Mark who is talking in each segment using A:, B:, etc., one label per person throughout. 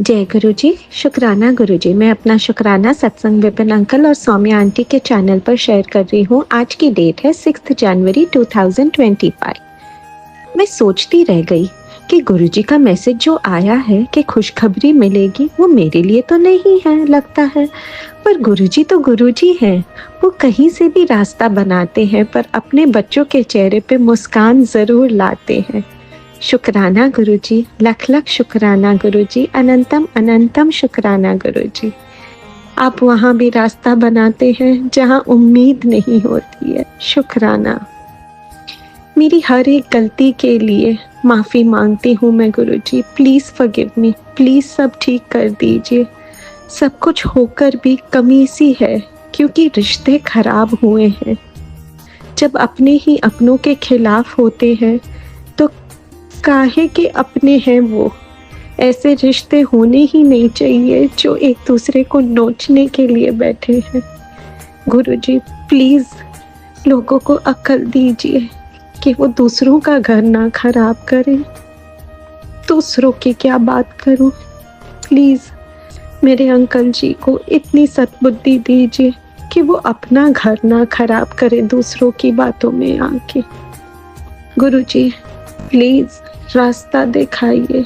A: जय गुरु जी, शुक्राना गुरु जी। मैं अपना शुक्राना सत्संग विपिन अंकल और सौम्या आंटी के चैनल पर शेयर कर रही हूँ। आज की डेट है 6 जनवरी 2025। मैं सोचती रह गई कि गुरु जी का मैसेज जो आया है कि खुशखबरी मिलेगी, वो मेरे लिए तो नहीं है लगता है। पर गुरुजी तो गुरुजी हैं। वो कहीं से भी रास्ता बनाते हैं, पर अपने बच्चों के चेहरे पे मुस्कान जरूर लाते हैं। शुक्राना गुरुजी, लख लख शुक्राना गुरुजी, अनंतम अनंतम शुक्राना गुरुजी। आप वहाँ भी रास्ता बनाते हैं जहाँ उम्मीद नहीं होती है। शुक्राना। मेरी हर एक गलती के लिए माफ़ी मांगती हूँ मैं गुरुजी। प्लीज़ फॉरगिव मी, प्लीज़ सब ठीक कर दीजिए। सब कुछ होकर भी कमी सी है, क्योंकि रिश्ते खराब हुए हैं। जब अपने ही अपनों के खिलाफ होते हैं तो काहे के अपने हैं वो। ऐसे रिश्ते होने ही नहीं चाहिए जो एक दूसरे को नोचने के लिए बैठे हैं। गुरुजी प्लीज़ लोगों को अक्ल दीजिए कि वो दूसरों का घर ना खराब करें। दूसरों की क्या बात करूं। प्लीज़ मेरे अंकल जी को इतनी सद्बुद्धि दीजिए कि वो अपना घर ना खराब करे दूसरों की बातों में आके। गुरुजी प्लीज़ रास्ता दिखाइए।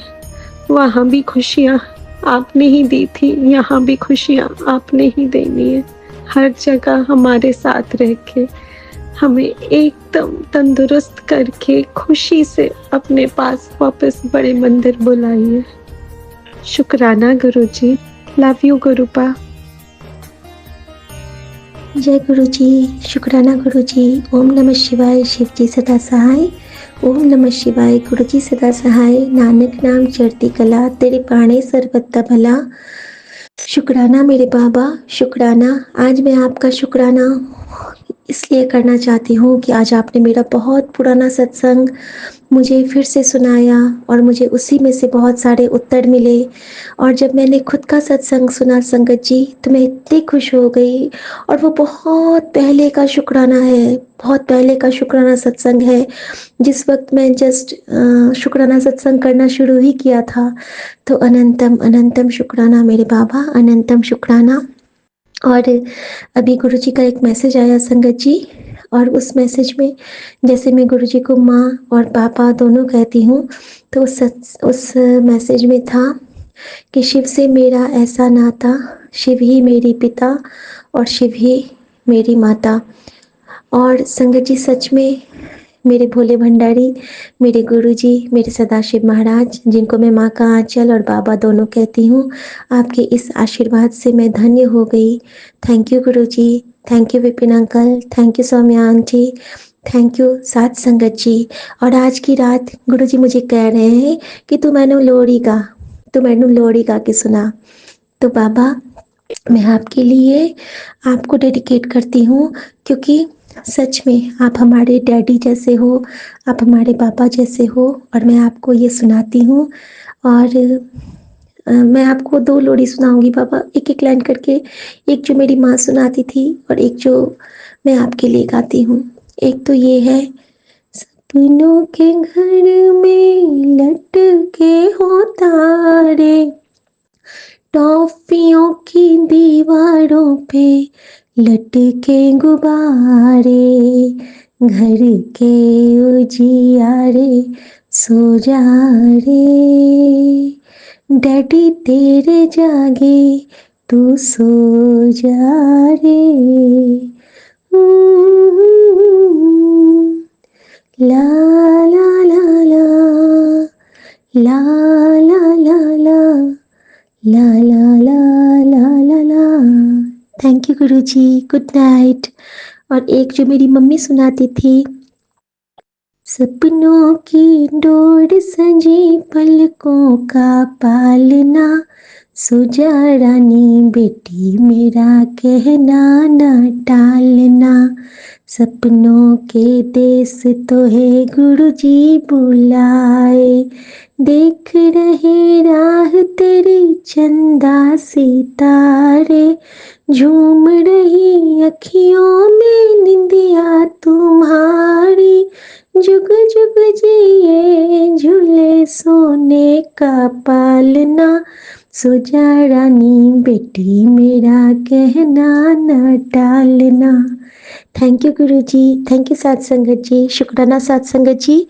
A: वहाँ भी खुशियाँ आपने ही दी थी, यहाँ भी खुशियाँ आपने ही देनी है। हर जगह हमारे साथ रह के हमें एकदम तंदुरुस्त करके खुशी से अपने पास वापस बड़े मंदिर बुलाइए। शुक्राना गुरुजी। Love you गुरुपा।
B: जय गुरु जी, शुक्राना गुरु जी। ओम नमः शिवाय, शिव जी सदा सहाय। ओम नमः शिवाय, गुरु जी सदा सहाय। नानक नाम चढ़ती कला, तेरे पाणे सर्वत्र भला। शुक्राना मेरे बाबा, शुक्राना। आज मैं आपका शुक्राना इसलिए करना चाहती हूँ कि आज आपने मेरा बहुत पुराना सत्संग मुझे फिर से सुनाया और मुझे उसी में से बहुत सारे उत्तर मिले। और जब मैंने खुद का सत्संग सुना संगत जी, तो मैं इतनी खुश हो गई। और वो बहुत पहले का शुक्राना है, बहुत पहले का शुक्राना सत्संग है, जिस वक्त मैं जस्ट शुक्राना सत्संग करना शुरू ही किया था। तो अनंतम अनंतम शुक्राना मेरे बाबा, अनंतम शुक्राना। और अभी गुरुजी का एक मैसेज आया संगत जी, और उस मैसेज में जैसे मैं गुरुजी को माँ और पापा दोनों कहती हूँ, तो उस मैसेज में था कि शिव से मेरा ऐसा नाता, शिव ही मेरी पिता और शिव ही मेरी माता। और संगत जी सच में मेरे भोले भंडारी, मेरे गुरुजी, मेरे सदाशिव महाराज, जिनको मैं माँ का आंचल और बाबा दोनों कहती हूँ, आपके इस आशीर्वाद से मैं धन्य हो गई। थैंक यू गुरुजी, thank you Vipin uncle, thank you Saumya aunty, thank you साथ संगत जी। और आज की रात गुरुजी मुझे कह रहे हैं कि तू मैंने लोरी गा के सुना। तो बाबा मैं आपके लिए आपको डेडिकेट करती हूँ, क्योंकि सच में आप हमारे डैडी जैसे हो, आप हमारे पापा जैसे हो। और मैं आपको ये सुनाती हूँ। और मैं आपको 2 लोरी सुनाऊंगी बाबा, एक एक लाइन करके। एक जो मेरी माँ सुनाती थी और एक जो मैं आपके लिए गाती हूँ। एक तो ये है, सपनों के घर में लटके हो तारे, टॉफियों की दीवारों पे लटके गुब्बारे, घर के उजियारे सो जा रे, डैडी तेरे जागे तू सो जा रे। ला ला ला ला ला ला ला ला ला ला ला ला ला ला। थैंक यू गुरुजी, गुड नाइट। और एक जो मेरी मम्मी सुनाती थी, सपनों की डोर सजी पलकों का पालना, सुजा रानी बेटी मेरा कहना ना टालना, सपनों के देश तो है गुरुजी बुलाए, देख रहे राह तेरी चंदा सितारे, झूम रही अखियों में निंदिया तुम्हारी, जुग जुग जिए झूले सोने का पालना, सो जा रानी बेटी मेरा कहना न टालना। Thank you Guru ji, thank you साथ संगत जी, शुक्राना साथ संगत जी।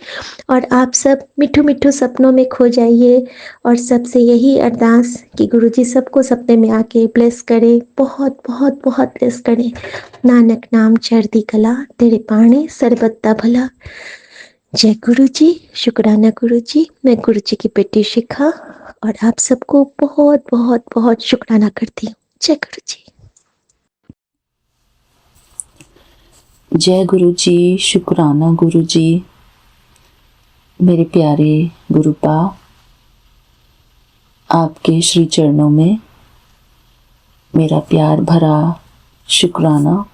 B: और आप सब मिठू मिठू सपनों में खो जाइए और सबसे यही अरदास कि गुरु जी सबको सपने में आके ब्लेस करे, बहुत बहुत बहुत ब्लेस करे। नानक नाम चढ़ती कला तेरे पाणे सरबत्ता भला। जय गुरु जी, शुक्राना गुरु जी। मैं गुरु जी की बेटी शिखा और आप सबको बहुत बहुत बहुत शुक्राना करती हूँ। जय गुरु जी।
C: जय गुरु जी, शुक्राना गुरु जी। मेरे प्यारे गुरुपा, आपके श्री चरणों में मेरा प्यार भरा शुक्राना,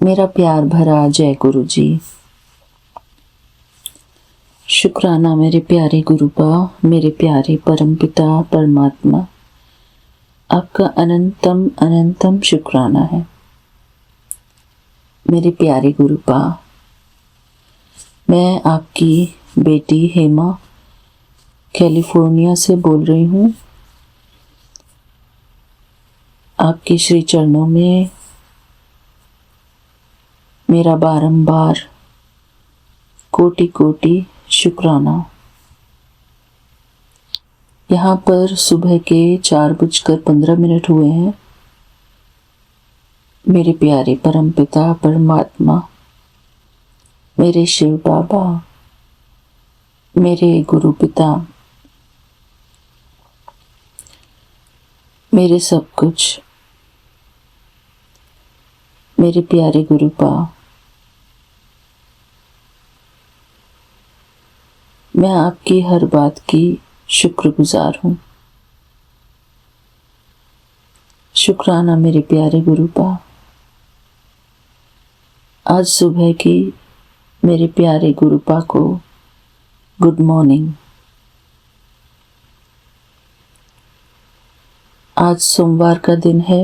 C: मेरा प्यार भरा जय गुरु जी। शुक्राना मेरे प्यारे गुरुपा, मेरे प्यारे परमपिता परमात्मा, आपका अनंतम अनंतम शुक्राना है। मेरे प्यारे गुरुपा, मैं आपकी बेटी हेमा कैलिफोर्निया से बोल रही हूँ। आपके श्री चरणों में मेरा बारंबार कोटि कोटि शुक्राना। यहाँ पर सुबह के 4:15 हुए हैं। मेरे प्यारे परमपिता परमात्मा, मेरे शिव बाबा, मेरे गुरु पिता, मेरे सब कुछ, मेरे प्यारे गुरुपा, मैं आपकी हर बात की शुक्रगुजार हूँ। शुक्राना मेरे प्यारे गुरुपा। आज सुबह की मेरे प्यारे गुरुपा को गुड मॉर्निंग। आज सोमवार का दिन है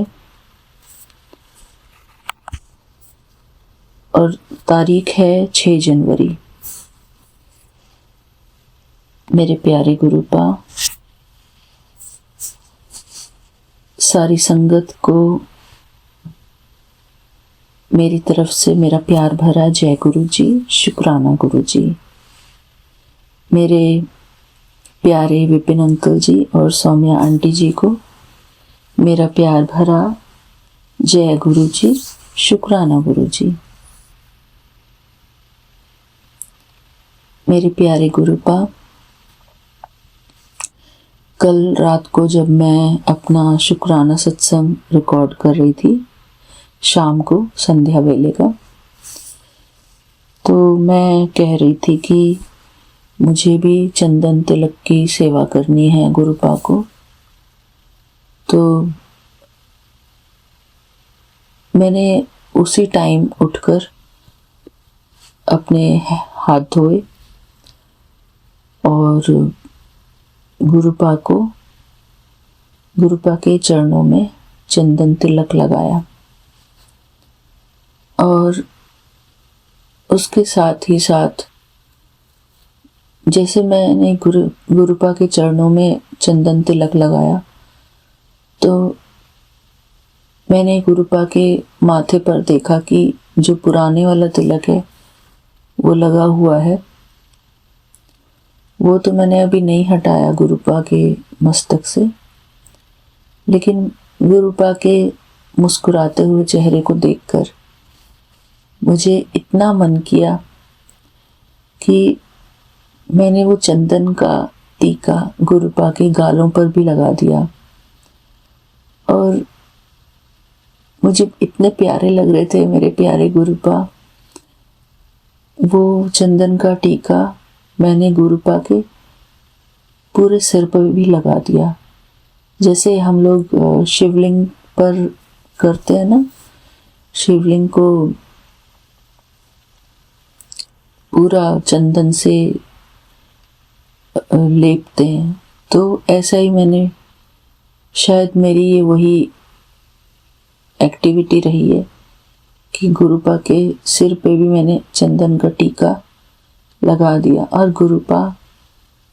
C: और तारीख है 6 जनवरी। मेरे प्यारे गुरुपा, सारी संगत को मेरी तरफ से मेरा प्यार भरा जय गुरु जी, शुक्राना गुरु जी। मेरे प्यारे विपिन अंकल जी और सौम्या आंटी जी को मेरा प्यार भरा जय गुरु जी, शुक्राना गुरु जी। मेरे प्यारे गुरुपा, कल रात को जब मैं अपना शुक्राना सत्संग रिकॉर्ड कर रही थी, शाम को संध्या वेले का, तो मैं कह रही थी कि मुझे भी चंदन तिलक की सेवा करनी है गुरुपा को। तो मैंने उसी टाइम उठकर अपने हाथ धोए और गुरुपा के चरणों में चंदन तिलक लगाया और उसके साथ ही साथ जैसे मैंने गुरुपा के चरणों में चंदन तिलक लगाया तो मैंने गुरुपा के माथे पर देखा कि जो पुराने वाला तिलक है वो लगा हुआ है। वो तो मैंने अभी नहीं हटाया गुरुपा के मस्तक से, लेकिन गुरुपा के मुस्कुराते हुए चेहरे को देखकर मुझे इतना मन किया कि मैंने वो चंदन का टीका गुरुपा के गालों पर भी लगा दिया और मुझे इतने प्यारे लग रहे थे मेरे प्यारे गुरुपा। वो चंदन का टीका मैंने गुरुपा के पूरे सिर पर भी लगा दिया, जैसे हम लोग शिवलिंग पर करते हैं ना, शिवलिंग को पूरा चंदन से लेपते हैं। तो ऐसा ही मैंने, शायद मेरी ये वही एक्टिविटी रही है कि गुरुपा के सिर पे भी मैंने चंदन का टीका लगा दिया और गुरुपा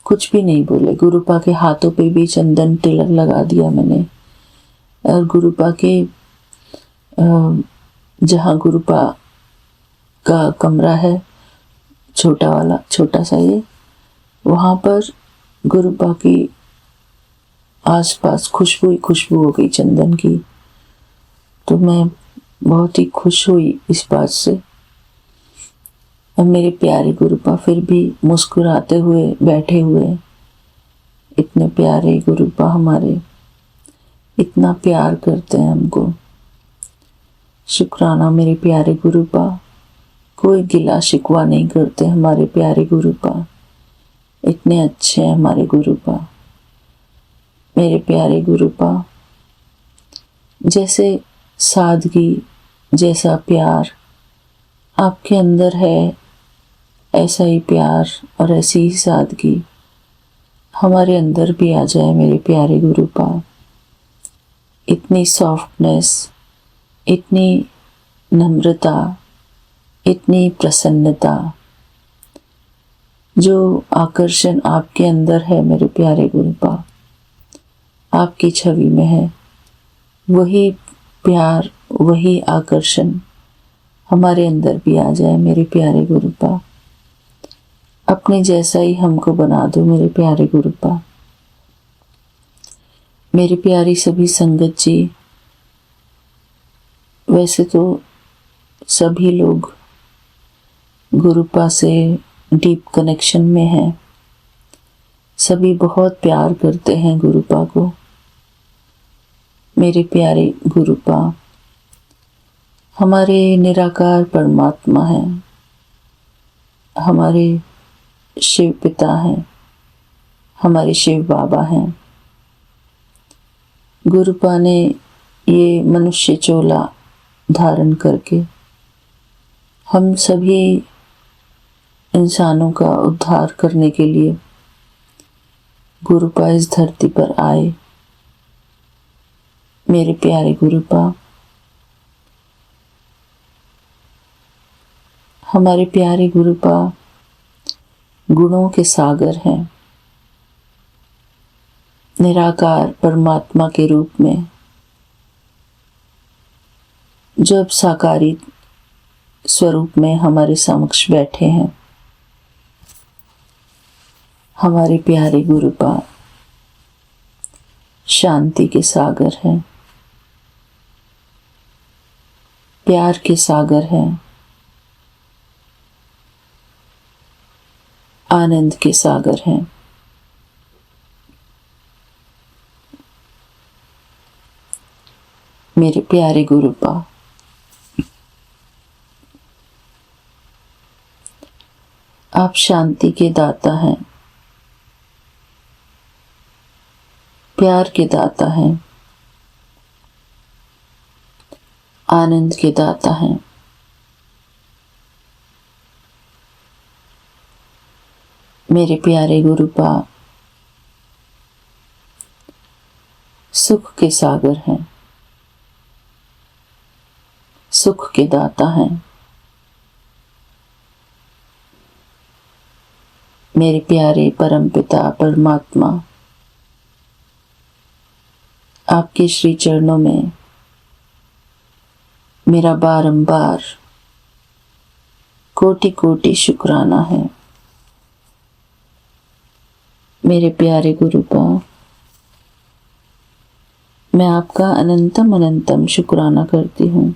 C: कुछ भी नहीं बोले। गुरुपा के हाथों पे भी चंदन तिलक लगा दिया मैंने, और गुरुपा के जहाँ गुरुपा का कमरा है, छोटा वाला, छोटा सा ये, वहाँ पर गुरुपा की आसपास खुशबू ही खुशबू हो गई चंदन की। तो मैं बहुत ही खुश हुई इस बात से। और मेरे प्यारे गुरुपा फिर भी मुस्कुराते हुए बैठे हुए। इतने प्यारे गुरुपा हमारे, इतना प्यार करते हैं हमको। शुक्राना मेरे प्यारे गुरुपा, कोई गिला शिकवा नहीं करते हमारे प्यारे गुरुपा। इतने अच्छे हैं हमारे गुरुपा, मेरे प्यारे गुरुपा। जैसे सादगी, जैसा प्यार आपके अंदर है, ऐसा ही प्यार और ऐसी ही सादगी हमारे अंदर भी आ जाए मेरे प्यारे गुरुपा। इतनी सॉफ्टनेस, इतनी नम्रता, इतनी प्रसन्नता, जो आकर्षण आपके अंदर है मेरे प्यारे गुरुपा, आपकी छवि में है, वही प्यार, वही आकर्षण हमारे अंदर भी आ जाए मेरे प्यारे गुरुपा। अपने जैसा ही हमको बना दो मेरे प्यारे गुरुपा। मेरी प्यारी सभी संगत जी, वैसे तो सभी लोग गुरुपा से डीप कनेक्शन में हैं, सभी बहुत प्यार करते हैं गुरुपा को। मेरे प्यारे गुरुपा हमारे निराकार परमात्मा हैं, हमारे शिव पिता हैं, हमारे शिव बाबा हैं। गुरुपा ने ये मनुष्य चोला धारण करके हम सभी इंसानों का उद्धार करने के लिए गुरुपा इस धरती पर आए। मेरे प्यारे गुरुपा, हमारे प्यारे गुरुपा गुणों के सागर हैं, निराकार परमात्मा के रूप में जब साकारी स्वरूप में हमारे समक्ष बैठे हैं। हमारे प्यारे गुरुपा शांति के सागर हैं, प्यार के सागर हैं, आनंद के सागर हैं। मेरे प्यारे गुरुपा, आप शांति के दाता हैं, प्यार के दाता हैं, आनंद के दाता हैं। मेरे प्यारे गुरुपा सुख के सागर हैं, सुख के दाता हैं। मेरे प्यारे परमपिता परमात्मा, आपके श्री चरणों में मेरा बारंबार कोटि कोटि शुक्राना है। मेरे प्यारे गुरुपा, मैं आपका अनंतम अनंतम शुक्राना करती हूँ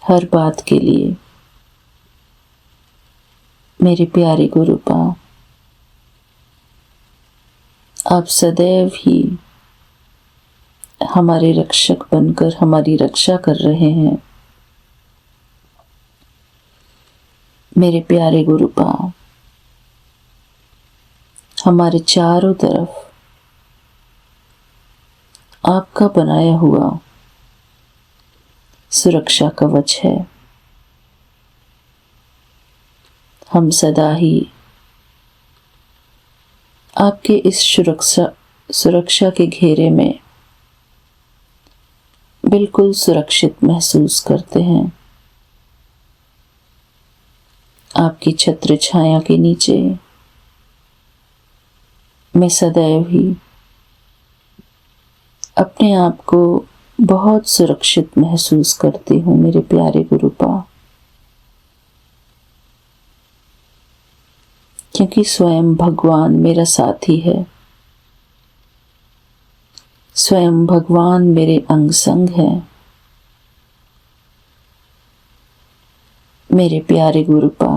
C: हर बात के लिए। मेरे प्यारे गुरुपा, आप सदैव ही हमारे रक्षक बनकर हमारी रक्षा कर रहे हैं। मेरे प्यारे गुरुपा, हमारे चारों तरफ आपका बनाया हुआ सुरक्षा कवच है। हम सदा ही आपके इस सुरक्षा के घेरे में बिल्कुल सुरक्षित महसूस करते हैं। आपकी छत्र छाया के नीचे मैं सदैव ही अपने आप को बहुत सुरक्षित महसूस करती हूँ मेरे प्यारे गुरुपा, क्योंकि स्वयं भगवान मेरा साथी है, स्वयं भगवान मेरे अंग संग है। मेरे प्यारे गुरुपा,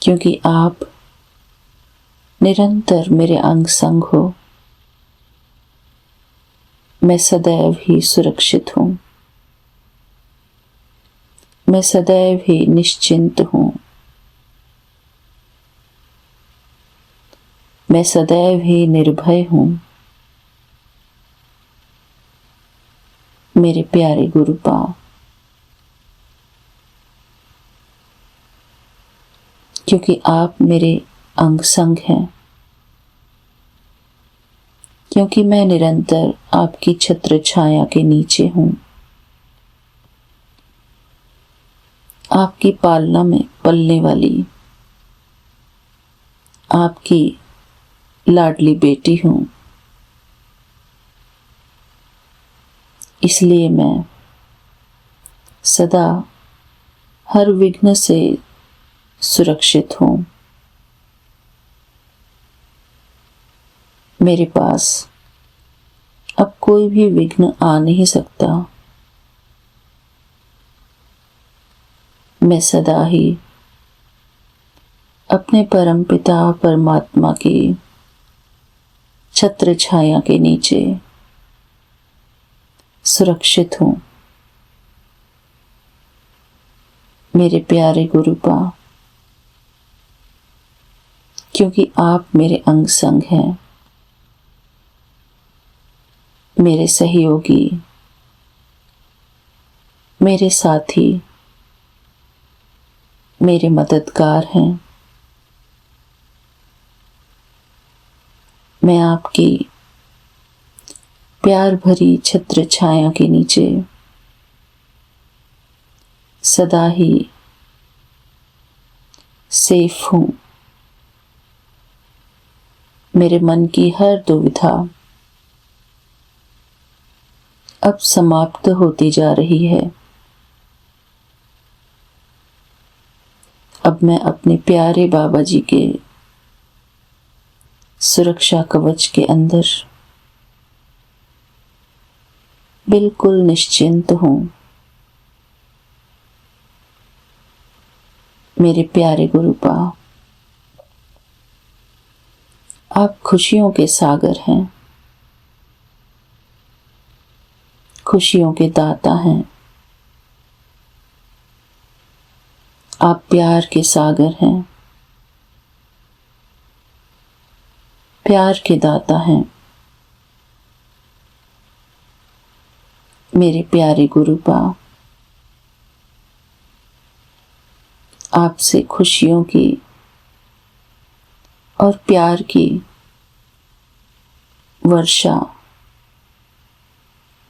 C: क्योंकि आप निरंतर मेरे अंग संग हो, मैं सदैव ही सुरक्षित हूँ, मैं सदैव ही निश्चिंत हूँ, मैं सदैव ही निर्भय हूँ। मेरे प्यारे गुरुपा, क्योंकि आप मेरे अंग संग हैं, क्योंकि मैं निरंतर आपकी छत्र छाया के नीचे हूँ, आपकी पालना में पलने वाली आपकी लाडली बेटी हूँ। इसलिए मैं सदा हर विघ्न से सुरक्षित हूँ। मेरे पास अब कोई भी विघ्न आ नहीं सकता। मैं सदा ही अपने परमपिता परमात्मा की छत्र छाया के नीचे सुरक्षित हूँ। मेरे प्यारे गुरुपा, क्योंकि आप मेरे अंग संग हैं, मेरे सहयोगी, मेरे साथी, मेरे मददगार हैं। मैं आपकी प्यार भरी छत्र छाया के नीचे सदा ही सेफ हूँ। मेरे मन की हर दुविधा अब समाप्त होती जा रही है। अब मैं अपने प्यारे बाबा जी के सुरक्षा कवच के अंदर बिल्कुल निश्चिंत हूँ। मेरे प्यारे गुरुपा, आप खुशियों के सागर हैं, खुशियों के दाता हैं। आप प्यार के सागर हैं, प्यार के दाता हैं। मेरे प्यारे गुरुपा, आपसे खुशियों की और प्यार की वर्षा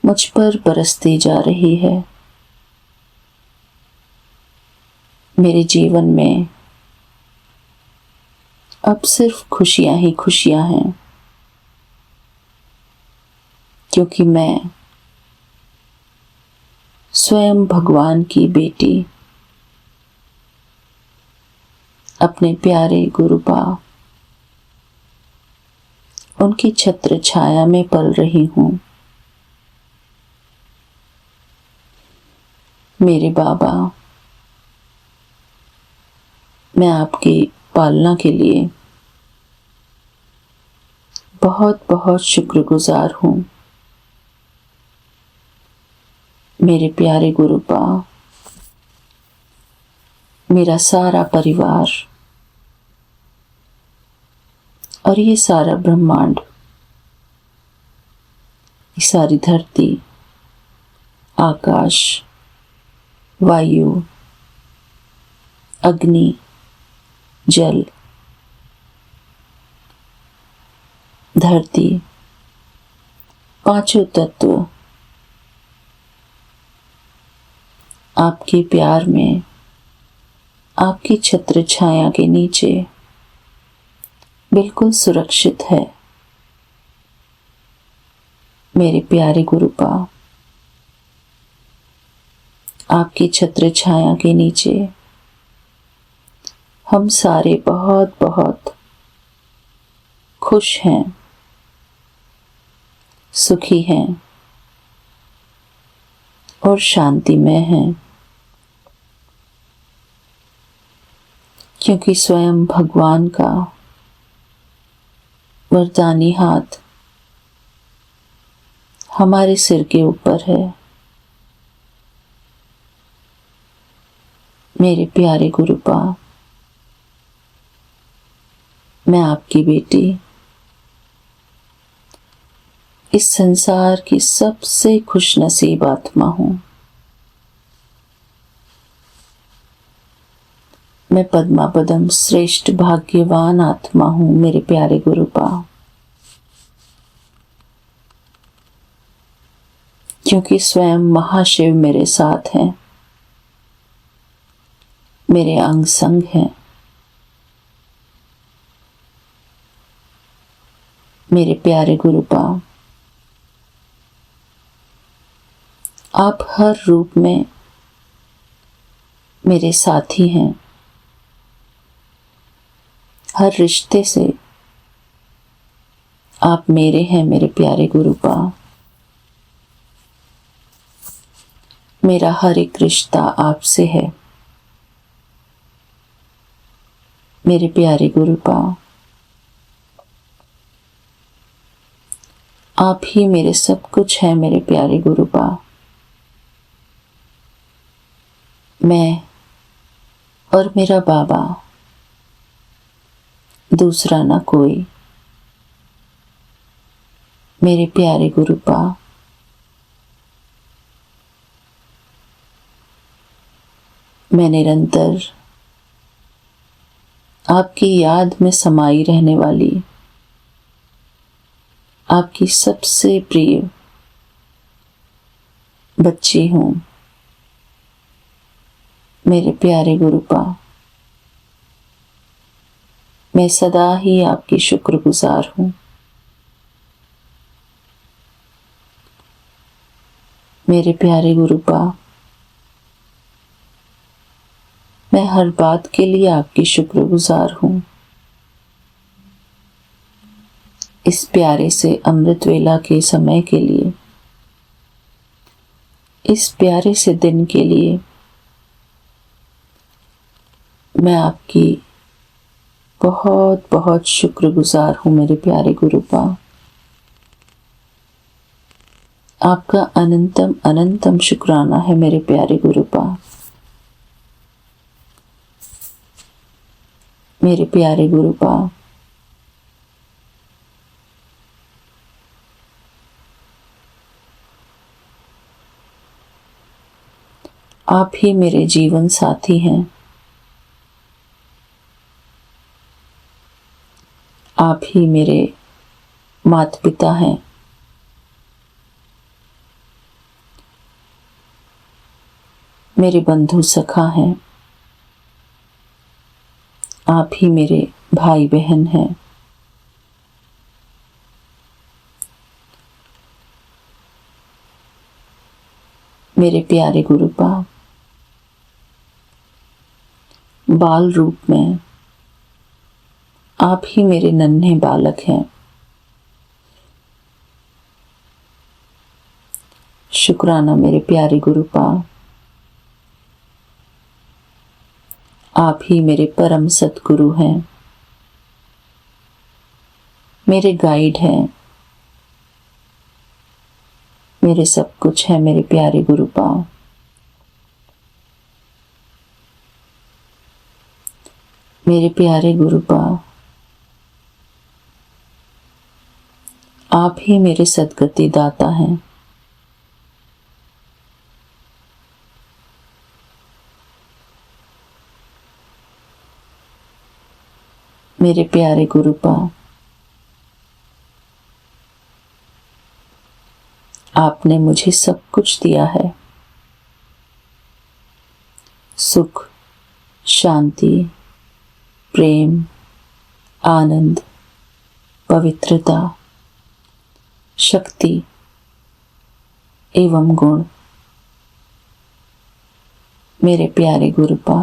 C: मुझ पर बरसती जा रही है। मेरे जीवन में अब सिर्फ खुशियां ही खुशियां हैं, क्योंकि मैं स्वयं भगवान की बेटी अपने प्यारे गुरुपा उनकी छत्र छाया में पल रही हूँ। मेरे बाबा, मैं आपकी पालना के लिए बहुत बहुत शुक्रगुजार हूँ। मेरे प्यारे गुरुपा, मेरा सारा परिवार और ये सारा ब्रह्मांड, ये सारी धरती, आकाश, वायु, अग्नि, जल, धरती, पांचों तत्व आपके प्यार में, आपकी छत्र छाया के नीचे बिल्कुल सुरक्षित है। मेरे प्यारे गुरुपा, आपकी छत्र छाया के नीचे हम सारे बहुत बहुत खुश हैं, सुखी हैं और शांतिमय हैं, क्योंकि स्वयं भगवान का वरदानी हाथ हमारे सिर के ऊपर है। मेरे प्यारे गुरुपा, मैं आपकी बेटी इस संसार की सबसे खुशनसीब आत्मा हूं। मैं पद्मापदम श्रेष्ठ भाग्यवान आत्मा हूं मेरे प्यारे गुरुपा, क्योंकि स्वयं महाशिव मेरे साथ हैं, मेरे अंग संग हैं। मेरे प्यारे गुरुपा, आप हर रूप में मेरे साथी हैं। हर रिश्ते से आप मेरे हैं मेरे प्यारे गुरुपा। मेरा हर एक रिश्ता आपसे है मेरे प्यारे गुरुपा। आप ही मेरे सब कुछ हैं मेरे प्यारे गुरुपा। मैं और मेरा बाबा, दूसरा ना कोई। मेरे प्यारे गुरुपा, मैं निरंतर आपकी याद में समाई रहने वाली आपकी सबसे प्रिय बच्ची हूं मेरे प्यारे गुरुपा। मैं सदा ही आपकी शुक्रगुजार हूं मेरे प्यारे गुरुपा। मैं हर बात के लिए आपकी शुक्रगुजार हूं। इस प्यारे से अमृत वेला के समय के लिए, इस प्यारे से दिन के लिए मैं आपकी बहुत बहुत शुक्रगुजार हूं मेरे प्यारे गुरुपा। आपका अनंतम अनंतम शुक्राना है मेरे प्यारे गुरुपा। मेरे प्यारे गुरुपा, आप ही मेरे जीवन साथी हैं। आप ही मेरे माता पिता हैं। मेरे बंधु सखा हैं। आप ही मेरे भाई बहन हैं। मेरे प्यारे गुरुपा, बाल रूप में आप ही मेरे नन्हे बालक हैं। शुक्राना मेरे प्यारे गुरुपा। आप ही मेरे परम सतगुरु हैं, मेरे गाइड हैं, मेरे सब कुछ है मेरे प्यारे गुरुपा। मेरे प्यारे गुरुपा, आप ही मेरे सद्गति दाता हैं। मेरे प्यारे गुरुपा, आपने मुझे सब कुछ दिया है। सुख, शांति, प्रेम, आनंद, पवित्रता, शक्ति एवं गुण मेरे प्यारे गुरुपा,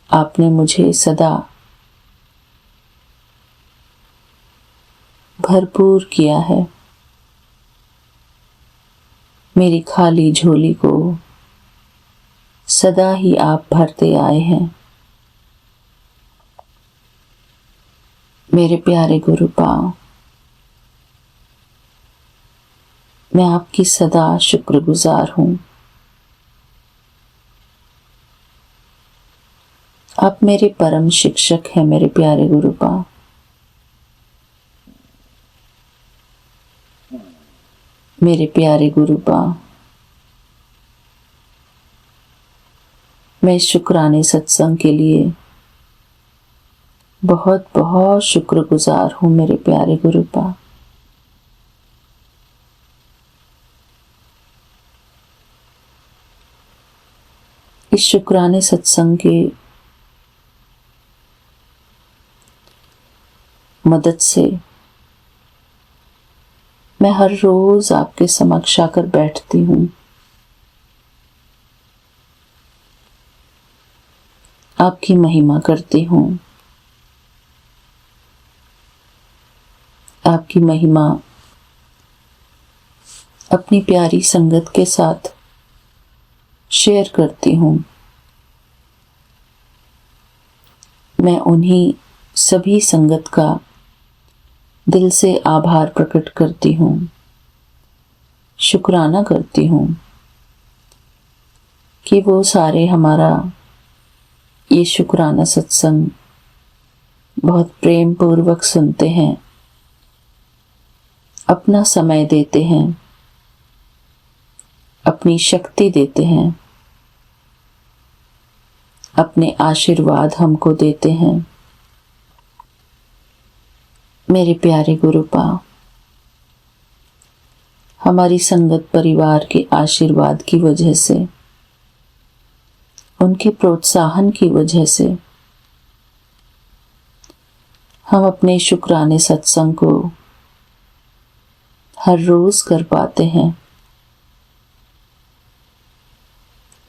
C: आपने मुझे सदा भरपूर किया है। मेरी खाली झोली को सदा ही आप भरते आए हैं। मेरे प्यारे गुरुपा, मैं आपकी सदा शुक्रगुजार हूँ। आप मेरे परम शिक्षक हैं मेरे प्यारे गुरुपा। मेरे प्यारे गुरुपा, मैं शुक्राने सत्संग के लिए बहुत बहुत शुक्रगुजार हूँ मेरे प्यारे गुरुपा। इस शुक्राने सत्संग के मदद से मैं हर रोज आपके समक्ष आकर बैठती हूँ। आपकी महिमा करती हूँ। आपकी महिमा अपनी प्यारी संगत के साथ शेयर करती हूँ। मैं उन्हीं सभी संगत का दिल से आभार प्रकट करती हूँ, शुक्राना करती हूँ कि वो सारे हमारा ये शुक्राना सत्संग बहुत प्रेम पूर्वक सुनते हैं, अपना समय देते हैं, अपनी शक्ति देते हैं, अपने आशीर्वाद हमको देते हैं। मेरे प्यारे गुरुपा, हमारी संगत परिवार के आशीर्वाद की वजह से, उनके प्रोत्साहन की वजह से हम अपने शुक्राने सत्संग को हर रोज कर पाते हैं।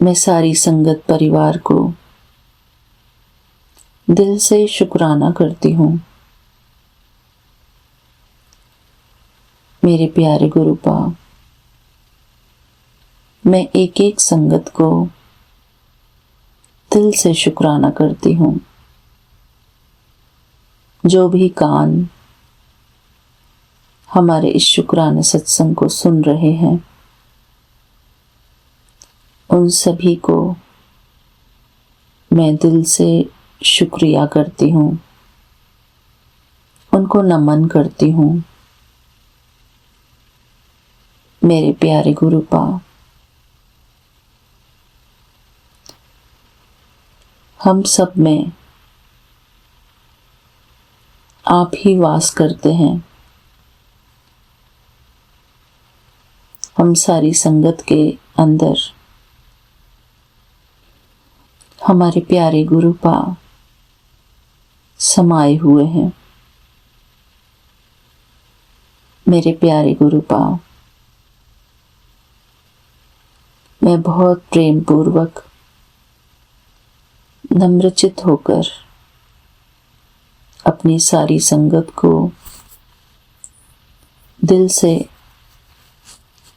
C: मैं सारी संगत परिवार को दिल से शुक्राना करती हूँ। मेरे प्यारे गुरुपा, मैं एक एक संगत को दिल से शुक्राना करती हूँ। जो भी कान हमारे इस शुक्राना सत्संग को सुन रहे हैं, उन सभी को मैं दिल से शुक्रिया करती हूँ, उनको नमन करती हूँ। मेरे प्यारे गुरुपा, हम सब में आप ही वास करते हैं। हम सारी संगत के अंदर हमारे प्यारे गुरुपा समाये हुए हैं। मेरे प्यारे गुरुपा, मैं बहुत प्रेम पूर्वक नम्रचित होकर अपनी सारी संगत को दिल से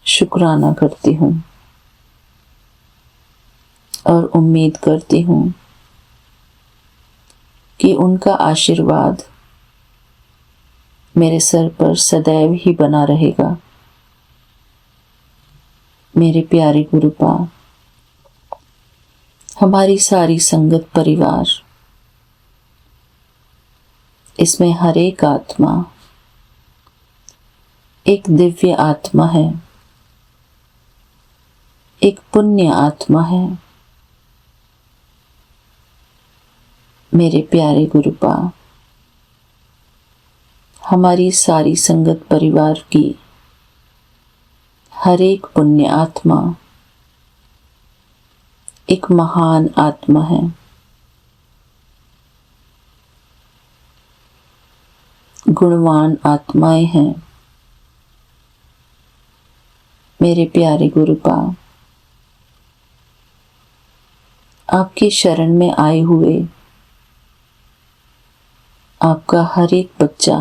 C: शुक्राना करती हूँ और उम्मीद करती हूँ कि उनका आशीर्वाद मेरे सर पर सदैव ही बना रहेगा। मेरे प्यारे गुरुपा, हमारी सारी संगत परिवार, इसमें हर एक आत्मा एक दिव्य आत्मा है, एक पुण्य आत्मा है। मेरे प्यारे गुरुपा, हमारी सारी संगत परिवार की हर एक पुण्य आत्मा एक महान आत्मा है। गुणवान आत्माएं हैं। मेरे प्यारे गुरुपा, आपकी शरण में आए हुए आपका हर एक बच्चा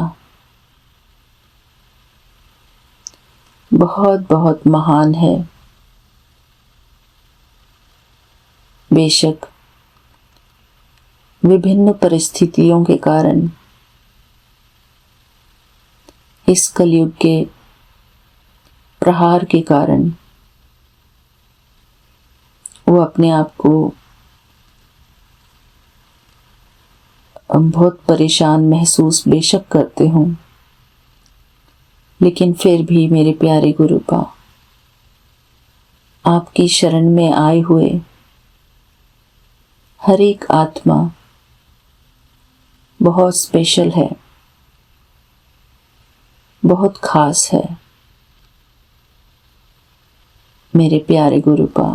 C: बहुत बहुत महान है। बेशक विभिन्न परिस्थितियों के कारण, इस कलयुग के प्रहार के कारण वो अपने आप को बहुत परेशान महसूस बेशक करते हों, लेकिन फिर भी मेरे प्यारे गुरुपा, आपकी शरण में आए हुए हर एक आत्मा बहुत स्पेशल है, बहुत खास है। मेरे प्यारे गुरुपा,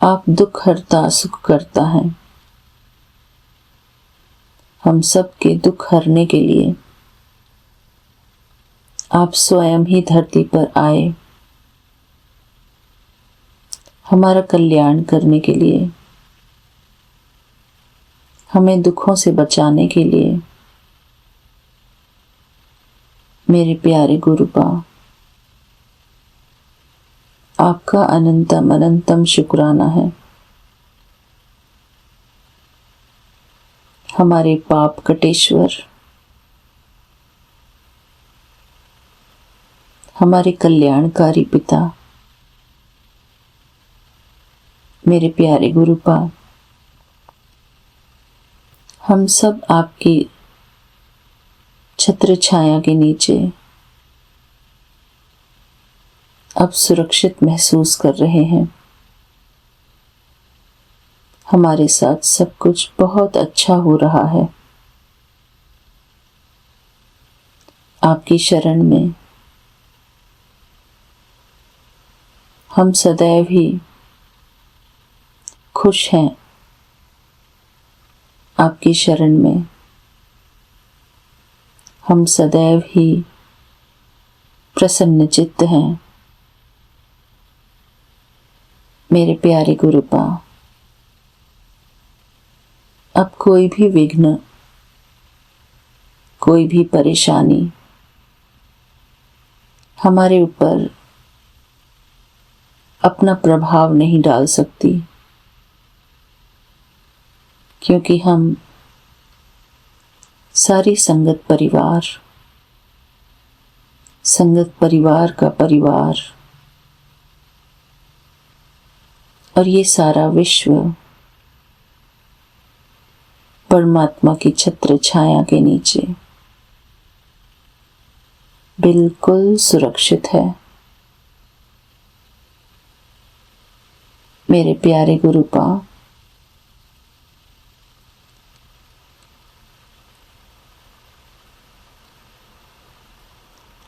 C: आप दुख हरता सुख करता हैं। हम सब के दुख हरने के लिए आप स्वयं ही धरती पर आए, हमारा कल्याण करने के लिए, हमें दुखों से बचाने के लिए। मेरे प्यारे गुरुपा, आपका अनंतम अनंतम शुक्राना है। हमारे पाप कटेश्वर, हमारे कल्याणकारी पिता, मेरे प्यारे गुरुपा, हम सब आपकी छत्र छाया के नीचे अब सुरक्षित महसूस कर रहे हैं। हमारे साथ सब कुछ बहुत अच्छा हो रहा है। आपकी शरण में हम सदैव ही खुश हैं। आपकी शरण में हम सदैव ही प्रसन्न चित्त हैं। मेरे प्यारे गुरुपा, अब कोई भी विघ्न, कोई भी परेशानी हमारे ऊपर अपना प्रभाव नहीं डाल सकती, क्योंकि हम सारी संगत परिवार का परिवार और ये सारा विश्व परमात्मा की छत्र छाया के नीचे बिल्कुल सुरक्षित है। मेरे प्यारे गुरुपा,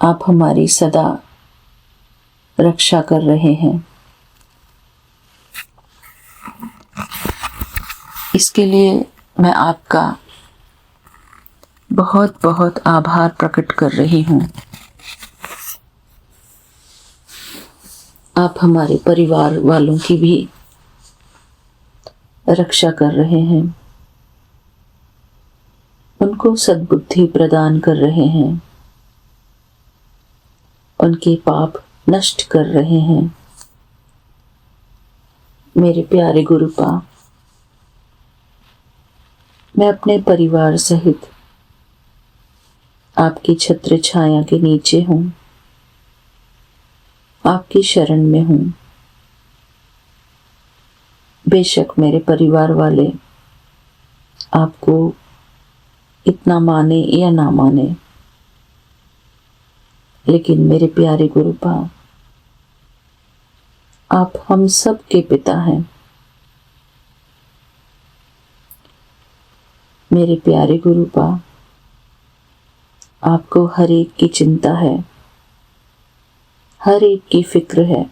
C: आप हमारी सदा रक्षा कर रहे हैं। इसके लिए मैं आपका बहुत बहुत आभार प्रकट कर रही हूँ। आप हमारे परिवार वालों की भी रक्षा कर रहे हैं, उनको सद्बुद्धि प्रदान कर रहे हैं, उनके पाप नष्ट कर रहे हैं। मेरे प्यारे गुरुपा, मैं अपने परिवार सहित आपकी छत्र छाया के नीचे हूँ, आपकी शरण में हूँ। बेशक मेरे परिवार वाले आपको इतना माने या ना माने, लेकिन मेरे प्यारे गुरुपा, आप हम सब के पिता हैं। मेरे प्यारे गुरुपा, आपको हर एक की चिंता है, हर एक की फिक्र है,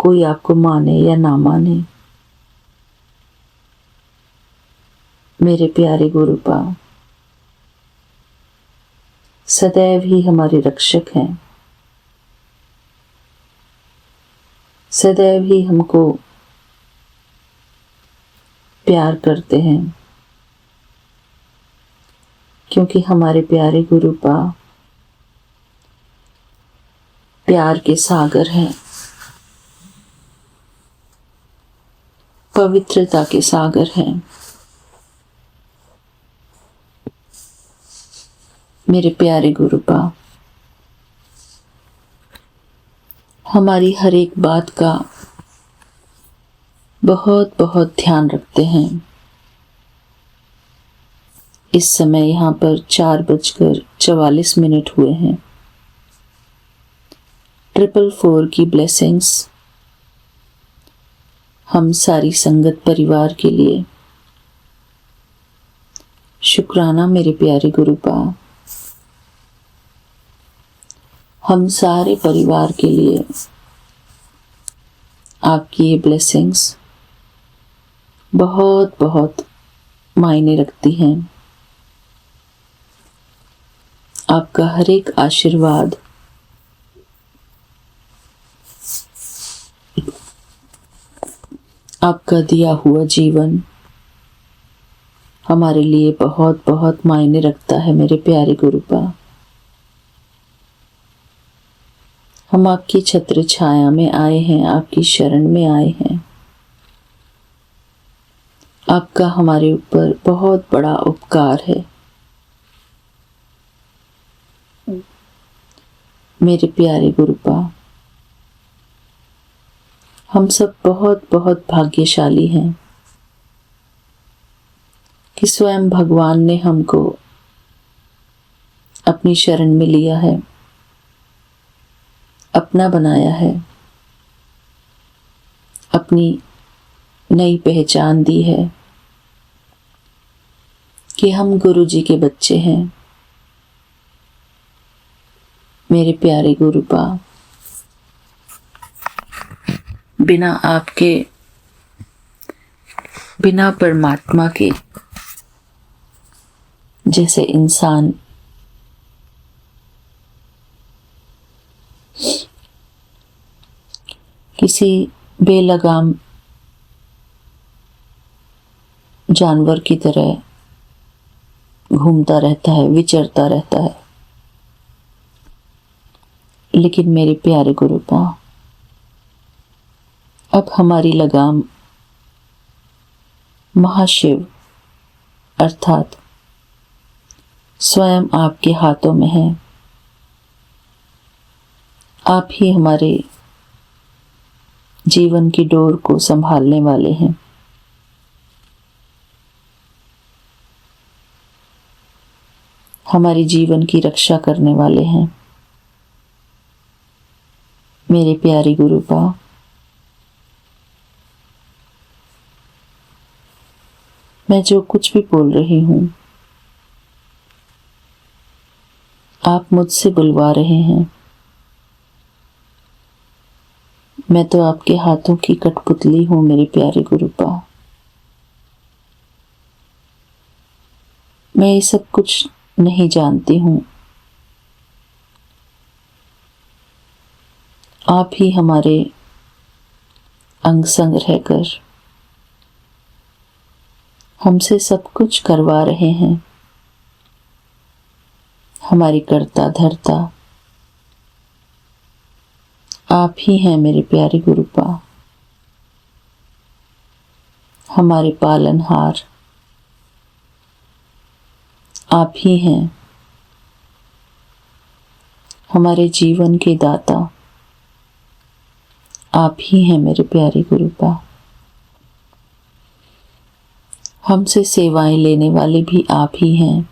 C: कोई आपको माने या ना माने। मेरे प्यारे गुरुपा सदैव ही हमारे रक्षक हैं, सदैव ही हमको प्यार करते हैं, क्योंकि हमारे प्यारे गुरुपा प्यार के सागर हैं, पवित्रता के सागर हैं। मेरे प्यारे गुरुपा हमारी हर एक बात का बहुत बहुत ध्यान रखते हैं। इस समय यहाँ पर 4:44 हुए हैं। 444 की ब्लेसिंग्स हम सारी संगत परिवार के लिए। शुक्राना मेरे प्यारे गुरुपा, हम सारे परिवार के लिए आपकी ये ब्लेसिंग्स बहुत बहुत मायने रखती हैं। आपका हर एक आशीर्वाद आपका दिया हुआ जीवन हमारे लिए बहुत बहुत मायने रखता है मेरे प्यारे गुरुपा। हम आपकी छत्र छाया में आए हैं, आपकी शरण में आए हैं। आपका हमारे ऊपर बहुत बड़ा उपकार है मेरे प्यारे गुरुपा। हम सब बहुत बहुत भाग्यशाली हैं कि स्वयं भगवान ने हमको अपनी शरण में लिया है, अपना बनाया है, अपनी नई पहचान दी है कि हम गुरु जी के बच्चे हैं। मेरे प्यारे गुरुपा बिना आपके, बिना परमात्मा के जैसे इंसान किसी बेलगाम जानवर की तरह घूमता रहता है, विचरता रहता है। लेकिन मेरे प्यारे गुरुपा अब हमारी लगाम महाशिव अर्थात स्वयं आपके हाथों में है। आप ही हमारे जीवन की डोर को संभालने वाले हैं। हमारे जीवन की रक्षा करने वाले हैं। मेरे प्यारे गुरुपा मैं जो कुछ भी बोल रही हूँ आप मुझसे बुलवा रहे हैं। मैं तो आपके हाथों की कठपुतली हूँ मेरे प्यारे गुरुपा। मैं ये सब कुछ नहीं जानती हूँ। आप ही हमारे अंग संग रहकर हमसे सब कुछ करवा रहे हैं। हमारी कर्ता धर्ता आप ही हैं मेरे प्यारे गुरुपा। हमारे पालनहार आप ही हैं। हमारे जीवन के दाता आप ही हैं मेरे प्यारे गुरुपा। हमसे सेवाएं लेने वाले भी आप ही हैं।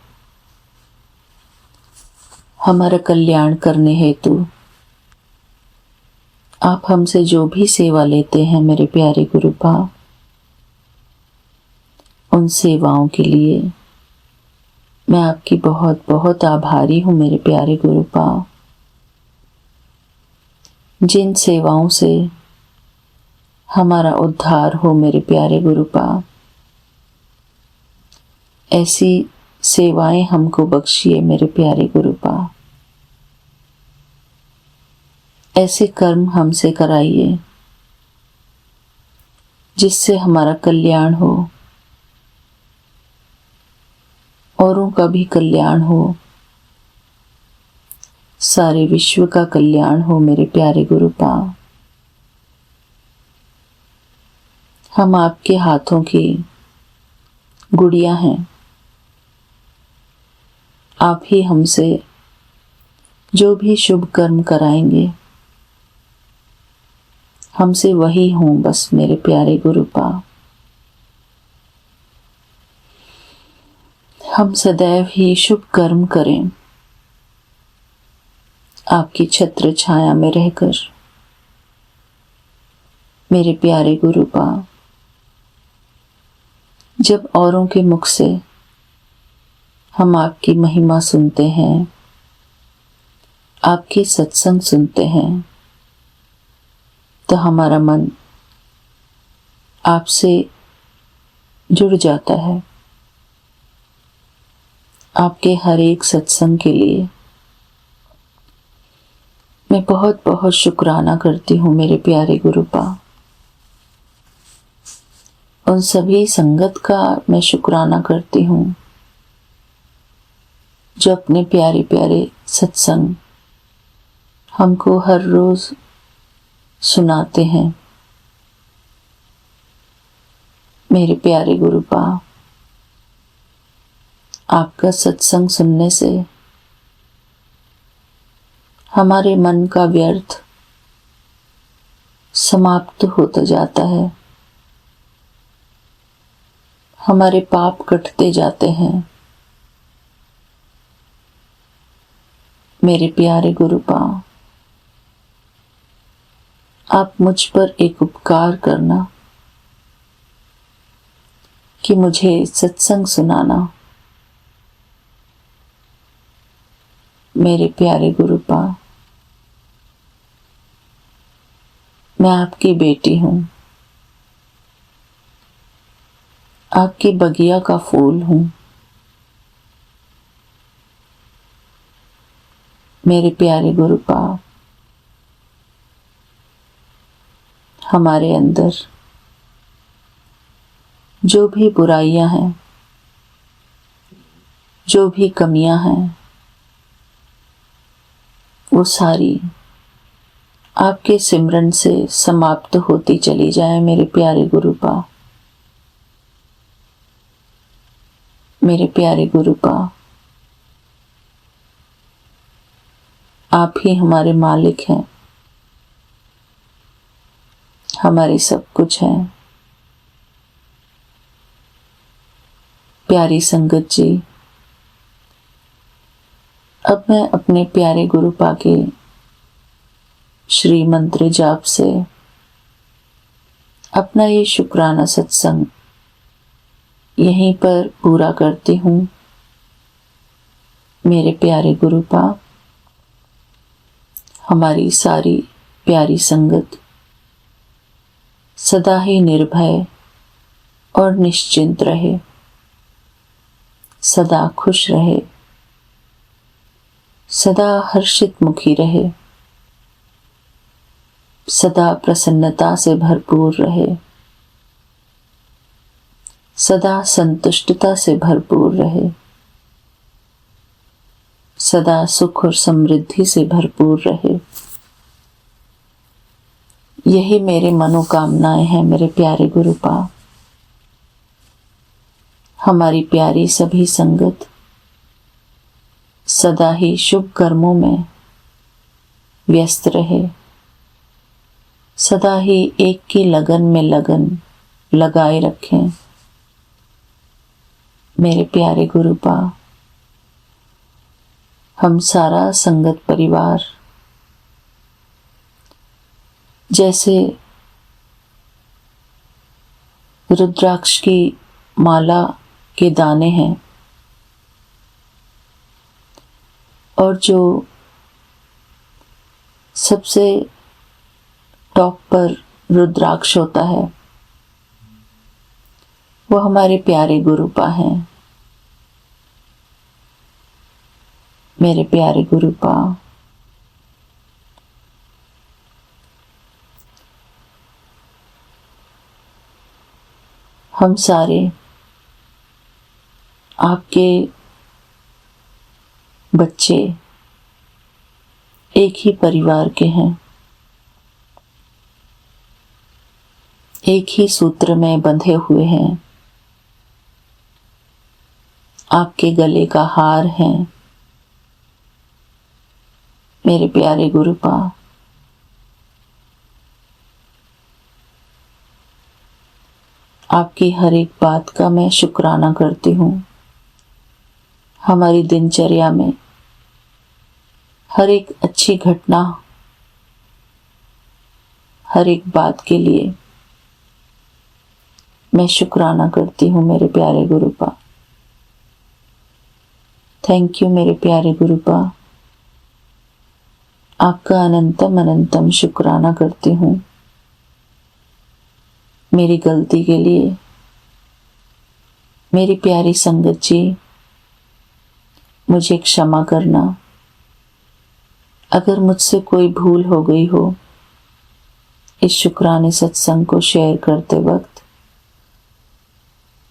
C: हमारा कल्याण करने हेतु आप हमसे जो भी सेवा लेते हैं मेरे प्यारे गुरुपा, उन सेवाओं के लिए मैं आपकी बहुत बहुत आभारी हूँ मेरे प्यारे गुरुपा। जिन सेवाओं से हमारा उद्धार हो मेरे प्यारे गुरुपा, ऐसी सेवाएं हमको बख्शिए मेरे प्यारे गुरुपा। ऐसे कर्म हमसे कराइए जिससे हमारा कल्याण हो, औरों का भी कल्याण हो, सारे विश्व का कल्याण हो मेरे प्यारे गुरुपा। हम आपके हाथों की गुड़िया हैं। आप ही हमसे जो भी शुभ कर्म कराएंगे हमसे वही हों बस मेरे प्यारे गुरुपा। हम सदैव ही शुभ कर्म करें आपकी छत्र छाया में रहकर मेरे प्यारे गुरुपा। जब औरों के मुख से हम आपकी महिमा सुनते हैं, आपके सत्संग सुनते हैं, तो हमारा मन आपसे जुड़ जाता है। आपके हर एक सत्संग के लिए मैं बहुत बहुत शुक्राना करती हूँ मेरे प्यारे गुरुपा। उन सभी संगत का मैं शुक्राना करती हूँ जो अपने प्यारे प्यारे सत्संग हमको हर रोज सुनाते हैं मेरे प्यारे गुरुपा। आपका सत्संग सुनने से हमारे मन का व्यर्थ समाप्त होता जाता है, हमारे पाप कटते जाते हैं मेरे प्यारे गुरुपा। आप मुझ पर एक उपकार करना कि मुझे सत्संग सुनाना मेरे प्यारे गुरुपा। मैं आपकी बेटी हूँ, आपके बगिया का फूल हूँ मेरे प्यारे गुरुपा। हमारे अंदर जो भी बुराइयां हैं, जो भी कमियां हैं, वो सारी आपके सिमरन से समाप्त होती चली जाए मेरे प्यारे गुरुपा। मेरे प्यारे गुरुपा, आप ही हमारे मालिक हैं, हमारी सब कुछ है। प्यारी संगत जी, अब मैं अपने प्यारे गुरुपा के श्री मंत्र जाप से अपना ये शुक्राना सत्संग यहीं पर पूरा करती हूँ मेरे प्यारे गुरुपा। हमारी सारी प्यारी संगत सदा ही निर्भय और निश्चिंत रहे, सदा खुश रहे, सदा हर्षित मुखी रहे, सदा प्रसन्नता से भरपूर रहे, सदा संतुष्टता से भरपूर रहे, सदा सुख और समृद्धि से भरपूर रहे। यही मेरी मनोकामनाएं हैं मेरे प्यारे गुरुपा। हमारी प्यारी सभी संगत सदा ही शुभ कर्मों में व्यस्त रहे, सदा ही एक की लगन में लगन लगाए रखें मेरे प्यारे गुरुपा। हम सारा संगत परिवार जैसे रुद्राक्ष की माला के दाने हैं, और जो सबसे टॉप पर रुद्राक्ष होता है वो हमारे प्यारे गुरुपा हैं। मेरे प्यारे गुरुपा, हम सारे आपके बच्चे एक ही परिवार के हैं, एक ही सूत्र में बंधे हुए हैं, आपके गले का हार हैं। मेरे प्यारे गुरुपा, आपकी हर एक बात का मैं शुक्राना करती हूँ। हमारी दिनचर्या में हर एक अच्छी घटना, हर एक बात के लिए मैं शुक्राना करती हूँ मेरे प्यारे गुरुपा। थैंक यू मेरे प्यारे गुरुपा, आपका अनंतम अनंतम शुक्राना करती हूँ। मेरी गलती के लिए मेरी प्यारी संगत जी, मुझे क्षमा करना। अगर मुझसे कोई भूल हो गई हो इस शुक्राने सत्संग को शेयर करते वक्त,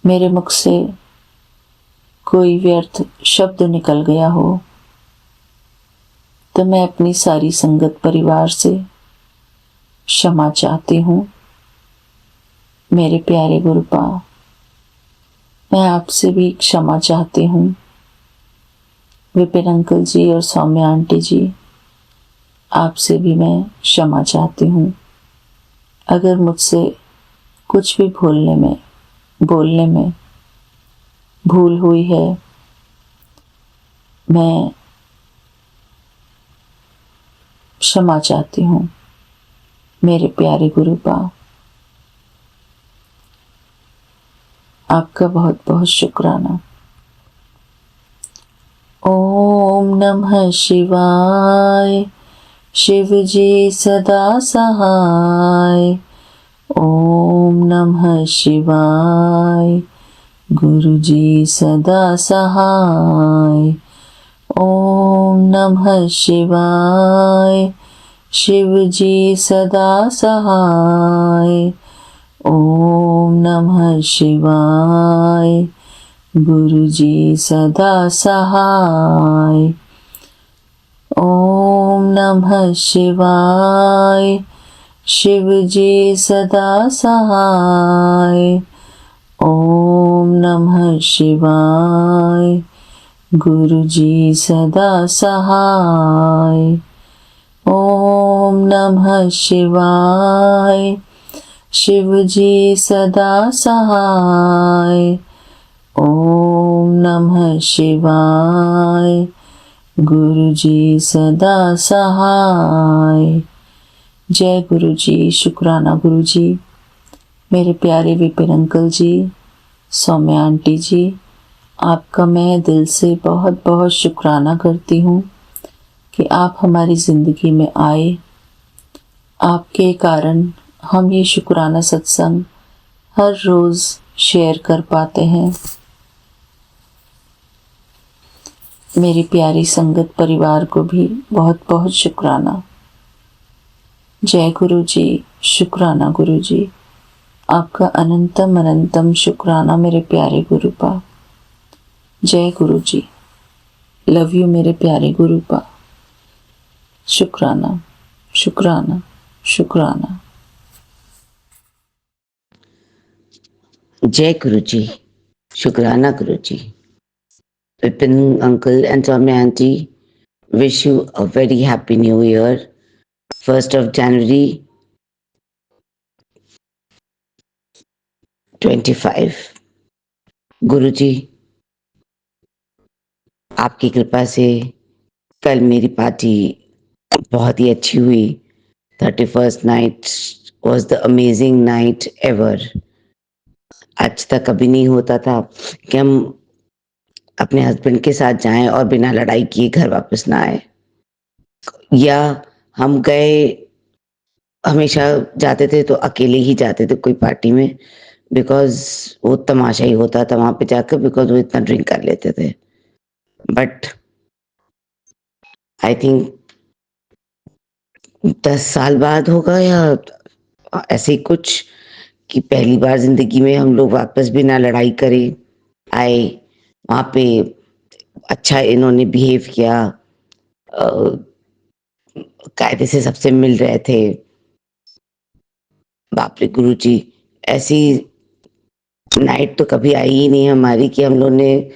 C: मेरे मुख से कोई व्यर्थ शब्द निकल गया हो, तो मैं अपनी सारी संगत परिवार से क्षमा चाहती हूँ। मेरे प्यारे गुरुपा, मैं आपसे भी क्षमा चाहती हूँ। विपिन अंकल जी और सौम्या आंटी जी, आपसे भी मैं क्षमा चाहती हूँ। अगर मुझसे कुछ भी बोलने में भूल हुई है, मैं क्षमा चाहती हूँ। मेरे प्यारे गुरुपा, आपका बहुत बहुत शुक्राना। ओम नमः शिवाय। शिव जी सदा सहाय। ओम नमः शिवाय। गुरु जी सदा सहाय। ओम नमः शिवाय। शिव जी सदा सहाय। ओम नमः शिवाय। गुरु जी सदा सहाय। ओम नमः शिवाय। शिव जी सदा सहाय। ओम नमः शिवाय। गुरु जी सदा सहाय। ओम नमः शिवाय। शिव जी सदा सहाय। ओम नमः शिवाय। गुरु जी सदा सहाय। जय गुरु जी। शुक्राना गुरु जी। मेरे प्यारे विपिन अंकल जी, सौम्या आंटी जी, आपका मैं दिल से बहुत बहुत शुक्राना करती हूँ कि आप हमारी ज़िंदगी में आए। आपके कारण हम ये शुक्राना सत्संग हर रोज़ शेयर कर पाते हैं। मेरी प्यारी संगत परिवार को भी बहुत बहुत शुक्राना। जय गुरु जी। शुक्राना गुरु जी। आपका अनंतम अनंतम शुक्राना मेरे प्यारे गुरुपा। जय गुरु जी। लव यू मेरे प्यारे गुरुपा। शुक्राना शुक्राना शुक्राना।
D: जय गुरु जी। शुक्राना गुरु जी। Vipin uncle and Soumya auntie, wish you a very happy new year. 1st of January 25। गुरु जी, आपकी कृपा से कल मेरी पार्टी बहुत ही अच्छी हुई। 31st night was the amazing night ever. आज तक कभी नहीं होता था कि हम अपने हस्बैंड के साथ जाएं और बिना लड़ाई किए घर वापस ना आए, या हम गए, हमेशा जाते थे तो अकेले ही जाते थे कोई पार्टी में, बिकॉज वो तमाशा ही होता था वहां पे जाकर, बिकॉज वो इतना ड्रिंक कर लेते थे। बट आई थिंक 10 साल बाद होगा या ऐसे ही कुछ, कि पहली बार जिंदगी में हम लोग वापस बिना लड़ाई करे आए वहाँ पे। अच्छा इन्होंने बिहेव किया, कायदे से सबसे मिल रहे थे। बाप रे गुरुजी, ऐसी नाइट तो कभी आई ही नहीं हमारी कि हम लोग ने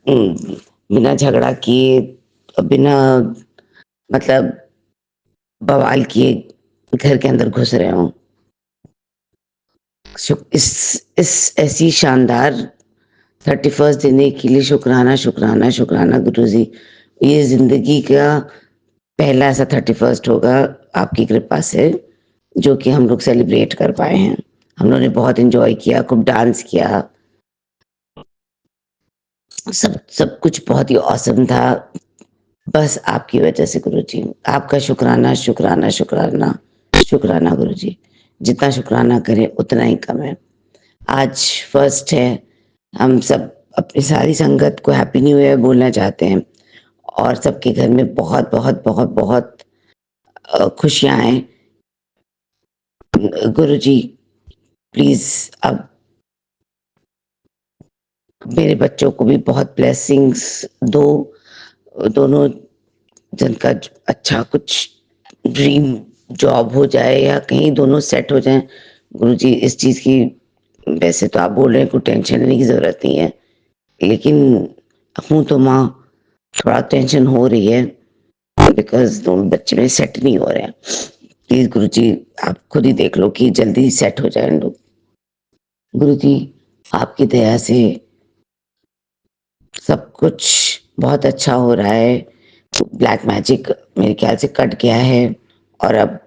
D: बिना झगड़ा किए, बिना मतलब बवाल किए घर के अंदर घुस रहे हों। इस ऐसी शानदार 31st देने के लिए शुक्राना शुक्राना शुक्राना गुरुजी। ये जिंदगी का पहला ऐसा 31st होगा आपकी कृपा से, जो कि हम लोग सेलिब्रेट कर पाए हैं। हम लोगों ने बहुत एंजॉय किया, खूब डांस किया, सब सब कुछ बहुत ही औसम था। बस आपकी वजह से गुरुजी, आपका शुक्राना शुक्राना शुक्राना शुक्राना गुरुजी। जितना शुक्राना करें उतना ही कम है। आज फर्स्ट है, हम सब अपनी सारी संगत को हैप्पी न्यू ईयर बोलना चाहते हैं और सबके घर में बहुत बहुत बहुत बहुत खुशियां आए। गुरुजी प्लीज अब मेरे बच्चों को भी बहुत ब्लेसिंग्स दो, दोनों जन का अच्छा कुछ ड्रीम जॉब हो जाए या कहीं दोनों सेट हो जाएं। गुरुजी इस चीज की, वैसे तो आप बोल रहे हैं कोई टेंशन लेने की जरूरत नहीं है, लेकिन हूं तो माँ, थोड़ा टेंशन हो रही है बिकॉज दोनों बच्चे में सेट नहीं हो रहे हैं। प्लीज गुरुजी आप खुद ही देख लो कि जल्दी सेट हो जाए लोग। गुरुजी आपकी दया से सब कुछ बहुत अच्छा हो रहा है। ब्लैक मैजिक मेरे ख्याल से कट गया है और अब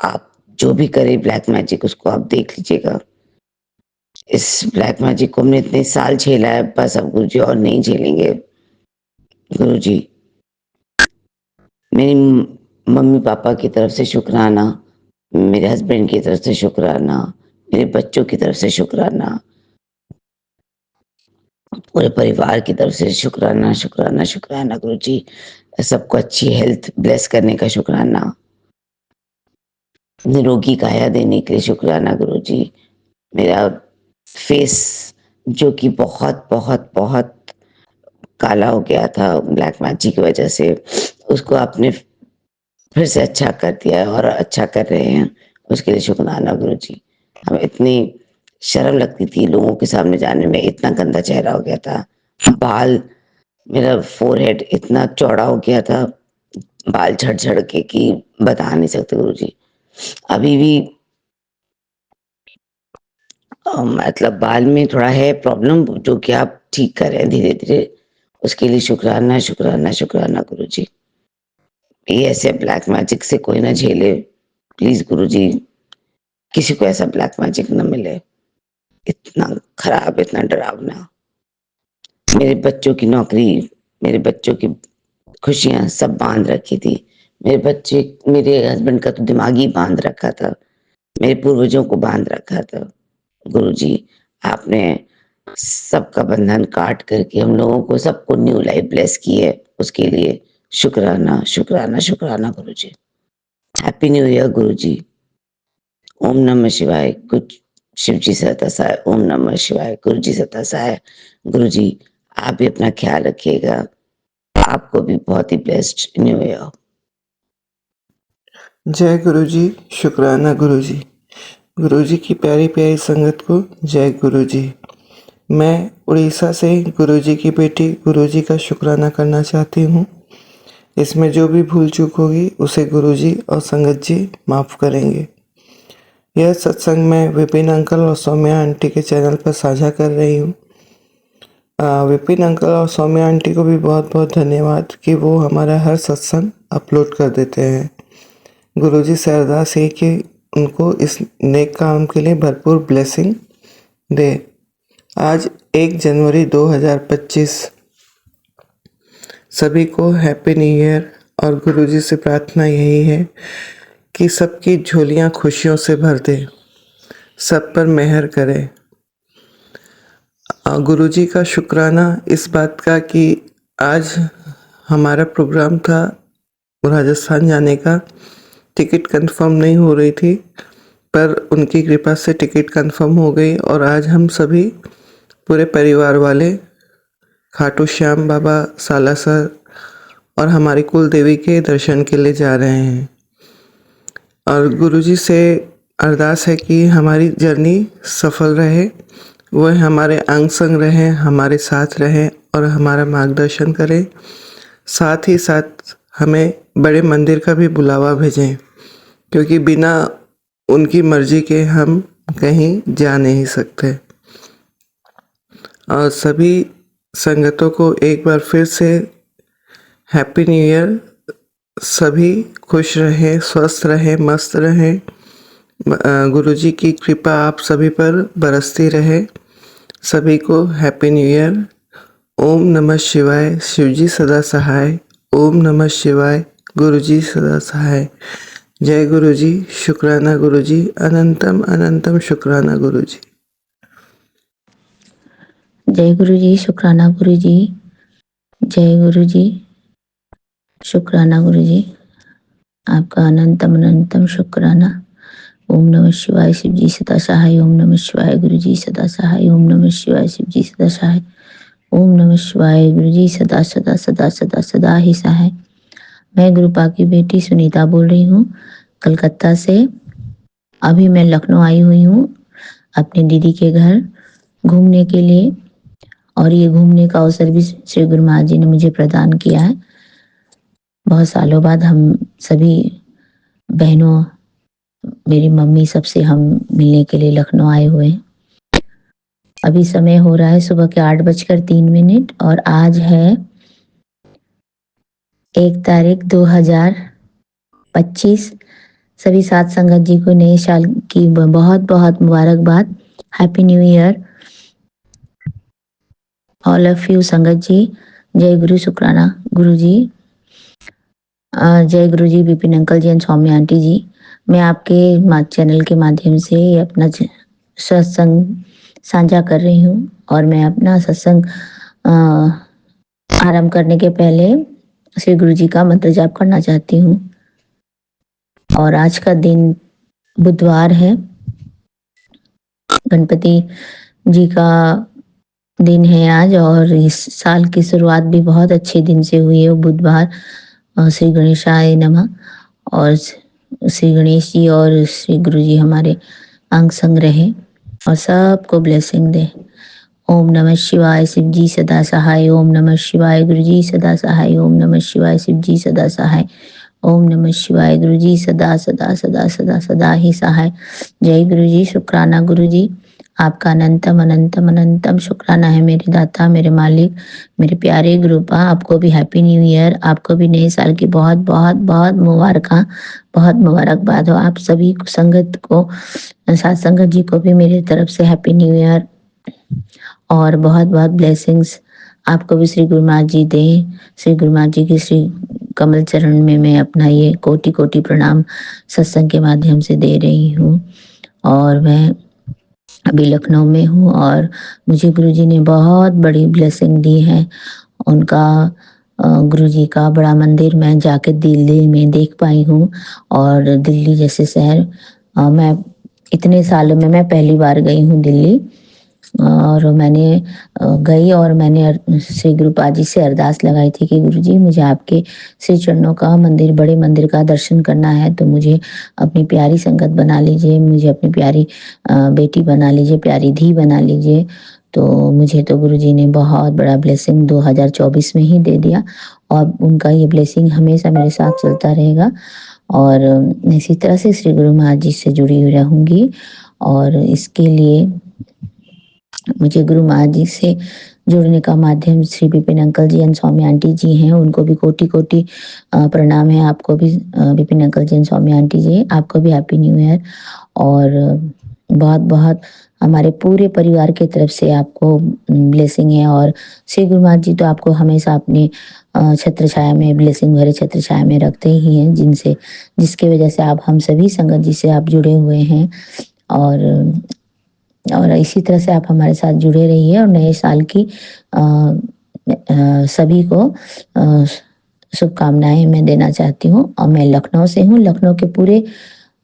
D: आप जो भी करे ब्लैक मैजिक उसको आप देख लीजिएगा। इस ब्लैक मैजिक को हमने इतने साल झेला है, बस अब गुरुजी और नहीं झेलेंगे। गुरुजी मेरी मम्मी पापा की तरफ से शुक्राना, मेरे हस्बैंड की तरफ से शुक्राना, मेरे बच्चों की तरफ से शुक्राना, पूरे परिवार की तरफ से शुक्राना शुक्राना शुक्राना गुरुजी। सबको अच्छी हेल्थ ब्लेस करने का शुक्राना, निरोगी काया देने के लिए शुक्राना गुरुजी। मेरा फेस जो कि बहुत बहुत बहुत काला हो गया था ब्लैक मैजिक की वजह से, उसको आपने फिर से अच्छा कर दिया है और अच्छा कर रहे हैं, उसके लिए शुक्राना गुरुजी। हमें इतनी शर्म लगती थी लोगों के सामने जाने में, इतना गंदा चेहरा हो गया था। बाल, मेरा फोरहेड इतना चौड़ा हो गया था, बाल झड़ झड़ के कि बता नहीं सकते गुरुजी। अभी भी मतलब बाल में थोड़ा है प्रॉब्लम, जो कि आप ठीक कर रहे हैं धीरे धीरे, उसके लिए शुक्राना शुक्राना शुक्राना गुरुजी। ये ऐसे ब्लैक मैजिक से कोई ना झेले प्लीज गुरुजी, किसी को ऐसा ब्लैक मैजिक ना मिले, इतना खराब इतना डरावना। मेरे बच्चों की नौकरी, मेरे बच्चों की खुशियां सब बांध रखी थी। मेरे बच्चे, मेरे हस्बैंड का तो दिमाग ही बांध रखा था, मेरे पूर्वजों को बांध रखा था। गुरुजी आपने सबका बंधन काट करके हम लोगों को सबको न्यू लाइफ ब्लेस की है, उसके लिए शुक्राना शुक्राना शुक्राना गुरुजी। हैप्पी न्यू ईयर गुरुजी। ओम नमः शिवाय। कुछ शिव जी सदा सहाय। ओम नमः शिवाय। गुरु जी सदा सहाय। गुरु जी आप भी अपना ख्याल रखिएगा, आपको भी बहुत ही ब्लेस्ड न्यू ईयर।
E: जय गुरु जी। शुक्राना गुरु जी। गुरु जी की प्यारी प्यारी संगत को जय गुरु जी। मैं उड़ीसा से गुरु जी की बेटी गुरु जी का शुक्राना करना चाहती हूँ। इसमें जो भी भूल चूक होगी उसे गुरु जी और संगत जी माफ़ करेंगे। यह सत्संग मैं विपिन अंकल और सौम्या आंटी के चैनल पर साझा कर रही हूँ। विपिन अंकल और सौम्या आंटी को भी बहुत बहुत धन्यवाद कि वो हमारा हर सत्संग अपलोड कर देते हैं। गुरुजी से अरदास है कि उनको इस नेक काम के लिए भरपूर ब्लेसिंग दे। आज 1 जनवरी 2025, सभी को हैप्पी न्यू ईयर। और गुरुजी से प्रार्थना यही है कि सबकी झोलियां खुशियों से भर दे, सब पर मेहर करे। गुरुजी का शुक्राना इस बात का कि आज हमारा प्रोग्राम था राजस्थान जाने का टिकट कंफर्म नहीं हो रही थी, पर उनकी कृपा से टिकट कंफर्म हो गई और आज हम सभी पूरे परिवार वाले खाटू श्याम बाबा सालासर और हमारी कुल देवी के दर्शन के लिए जा रहे हैं। और गुरुजी से अरदास है कि हमारी जर्नी सफल रहे, वह हमारे अंग संग रहें, हमारे साथ रहें और हमारा मार्गदर्शन करें। साथ ही साथ हमें बड़े मंदिर का भी बुलावा भेजें, क्योंकि बिना उनकी मर्जी के हम कहीं जा नहीं सकते। और सभी संगतों को एक बार फिर से हैप्पी न्यू ईयर। सभी खुश रहें, स्वस्थ रहें, मस्त रहें। गुरुजी की कृपा आप सभी पर बरसती रहे। सभी को हैप्पी न्यू ईयर। ओम नमः शिवाय। शिवजी सदा सहाय। ओम नमः शिवाय। गुरुजी सदा सहाय। जय गुरुजी। शुक्राना गुरुजी। अनंतम अनंतम शुक्राना गुरुजी।
F: जय गुरु जी। शुक्राना गुरु जी। जय गुरु जी। शुक्राना गुरु जी। आपका अनंतम अनंतम शुक्राना। ओम नमः शिवाय। शिव जी सदा सहाय। ओम नमः शिवाय। गुरु जी सदा सहाय। ओम नमः शिवाय। शिव जी सदा सहाय। ओम नमः शिवाय। गुरु जी सदा सदा सदा सदा सदा ही सहाय। मैं गुरुपा की बेटी सुनीता बोल रही हूँ कलकत्ता से। अभी मैं लखनऊ आई हुई हूँ अपनी दीदी के घर घूमने के लिए, और ये घूमने का अवसर भी श्री गुरु महाराज जी ने मुझे प्रदान किया है। बहुत सालों बाद हम सभी बहनों, मेरी मम्मी सबसे हम मिलने के लिए लखनऊ आए हुए हैं। अभी समय हो रहा है सुबह के 8:03 और आज है 1 तारीख 2025। सभी साथ संगत जी को नए साल की बहुत बहुत मुबारकबाद। Happy new year all of you संगत जी। जय गुरु। शुक्राना गुरु जी। जय गुरु जी, Vipin uncle ji and Saumya aunty ji. मैं आपके चैनल के माध्यम से अपना सत्संग साझा कर रही हूँ, और मैं अपना सत्संग आरंभ करने के पहले श्री गुरु जी का मंत्र जाप करना चाहती हूँ। और आज का दिन बुधवार है, गणपति जी का दिन है आज, और इस साल की शुरुआत भी बहुत अच्छे दिन से हुई है। बुधवार। श्री गणेशाय नमः। और श्री गणेश जी और श्री गुरु जी हमारे अंग संग रहे और सबको ब्लेसिंग दे। ओम नमः शिवाय। शिव जी सदा सहाय। ओम नमः शिवाय। गुरु जी सदा सहाय। ओम नमः शिवाय। शिव जी सदा सहाय। ओम नमः शिवाय। गुरु जी सदा सदा सदा सदा सदा ही सहाय। जय गुरु जी। शुक्राना गुरु जी। आपका अनंतम अनंतम अनंतम शुक्राना है मेरे दाता, मेरे मालिक, मेरे प्यारे गुरुपा। आपको भी हैप्पी न्यू ईयर। आपको भी नए साल की बहुत बहुत बहुत बहुत मुबारकबाद हो। आप सभी संगत को, साथ संगत जी को भी मेरी तरफ से हैप्पी न्यू ईयर और बहुत बहुत ब्लेसिंग्स आपको भी श्री गुरु महाराज जी दें। श्री गुरु महाराज जी के श्री कमल चरण में मैं अपना ये कोटि कोटि प्रणाम सत्संग के माध्यम से दे रही हूँ। और मैं अभी लखनऊ में हूँ और मुझे गुरुजी ने बहुत बड़ी ब्लेसिंग दी है। उनका गुरुजी का बड़ा मंदिर मैं जाके दिल्ली में देख पाई हूँ। और दिल्ली जैसे शहर मैं इतने सालों में मैं पहली बार गई हूँ दिल्ली। और मैंने गई और मैंने श्री गुरुपा जी से अरदास लगाई थी कि गुरुजी मुझे आपके श्री चरणों का मंदिर, बड़े मंदिर का दर्शन करना है, तो मुझे अपनी प्यारी संगत बना लीजिए, मुझे अपनी प्यारी बेटी बना लीजिए, प्यारी धी बना लीजिए। तो मुझे तो गुरुजी ने बहुत बड़ा ब्लेसिंग 2024 में ही दे दिया, और उनका ये ब्लेसिंग हमेशा मेरे साथ चलता रहेगा। और इसी तरह से श्री गुरु महाराज जी से जुड़ी हुई रहूंगी। और इसके लिए मुझे गुरु महाराज जी से जुड़ने का माध्यम Shri Vipin uncle ji and Saumya aunty ji हैं। उनको भी कोटि कोटि प्रणाम है। आपको भी Vipin uncle ji and Saumya aunty ji, आपको भी हैप्पी न्यू ईयर। और बहुत बहुत हमारे पूरे परिवार की तरफ से आपको ब्लेसिंग है। और श्री गुरु महाराज जी तो आपको हमेशा अपने छत्र छाया में, ब्लेसिंग भरे छत्र छाया में रखते ही हैं, जिसके वजह से आप हम सभी संगत जी से आप जुड़े हुए हैं। और इसी तरह से आप हमारे साथ जुड़े रहिए। और नए साल की सभी को शुभकामनाएं मैं देना चाहती हूँ। और मैं लखनऊ से हूँ। लखनऊ के पूरे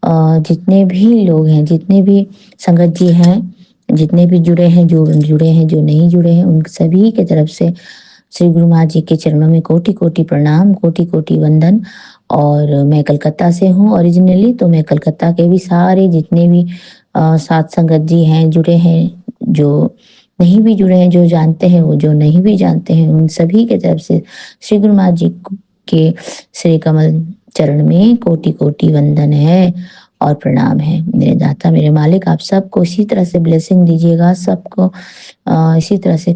F: जितने भी लोग हैं, जितने भी संगत जी हैं, जितने भी जुड़े हैं, जो जुड़े हैं, जो नहीं जुड़े हैं, उन सभी के तरफ से श्री गुरु महाराज जी के चरणों में कोटि कोटि प्रणाम, कोटि कोटि वंदन। और मैं कलकत्ता से हूँ ओरिजिनली, तो मैं कलकत्ता के भी सारे जितने भी साथ संगत जी हैं, जुड़े हैं, जो नहीं भी जुड़े हैं, जो जानते हैं, वो जो नहीं भी जानते हैं, उन सभी के तरफ से श्री गुरु महाराज जी के श्री कमल चरण में कोटि कोटि वंदन है और प्रणाम है। मेरे दाता, मेरे मालिक, आप सबको इसी तरह से ब्लेसिंग दीजिएगा, सबको इसी तरह से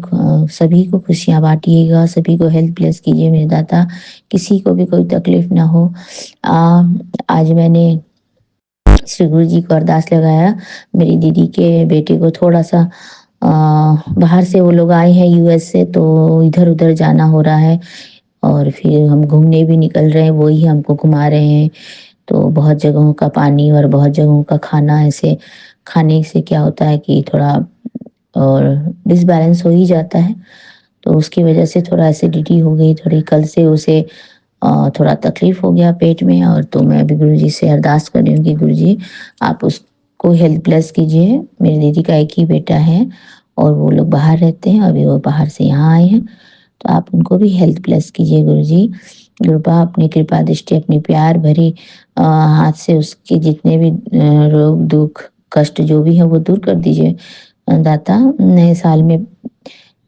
F: सभी को खुशियां बांटिएगा, सभी को हेल्थ ब्लेस कीजिए मेरे दाता, किसी को भी कोई तकलीफ ना हो। आज मैंने श्री गुरु जी को अरदास लगाया। मेरी दीदी के बेटे को थोड़ा सा बाहर से वो लोग आए हैं यूएस से, तो इधर उधर जाना हो रहा है और फिर हम घूमने भी निकल रहे हैं, वो ही हमको घुमा रहे हैं। तो बहुत जगहों का पानी और बहुत जगहों का खाना, ऐसे खाने से क्या होता है कि थोड़ा और डिसबैलेंस हो ही जाता है, तो उसकी वजह से थोड़ा एसिडिटी हो गई थोड़ी। कल से उसे थोड़ा तकलीफ हो गया पेट में। और तो मैं अभी गुरु जी से अरदास कर रही हूँ कि गुरु जी आप उसको हेल्थ ब्लेस कीजिए। मेरी दीदी का एक ही बेटा है और वो लोग बाहर रहते हैं, अभी वो बाहर से यहाँ आए हैं, तो आप उनको भी हेल्थ ब्लेस कीजिए गुरु जी। कृपा, अपनी कृपा दृष्टि, अपनी प्यार भरी हाथ से उसके जितने भी रोग दुख कष्ट जो भी है वो दूर कर दीजिए दाता। नए साल में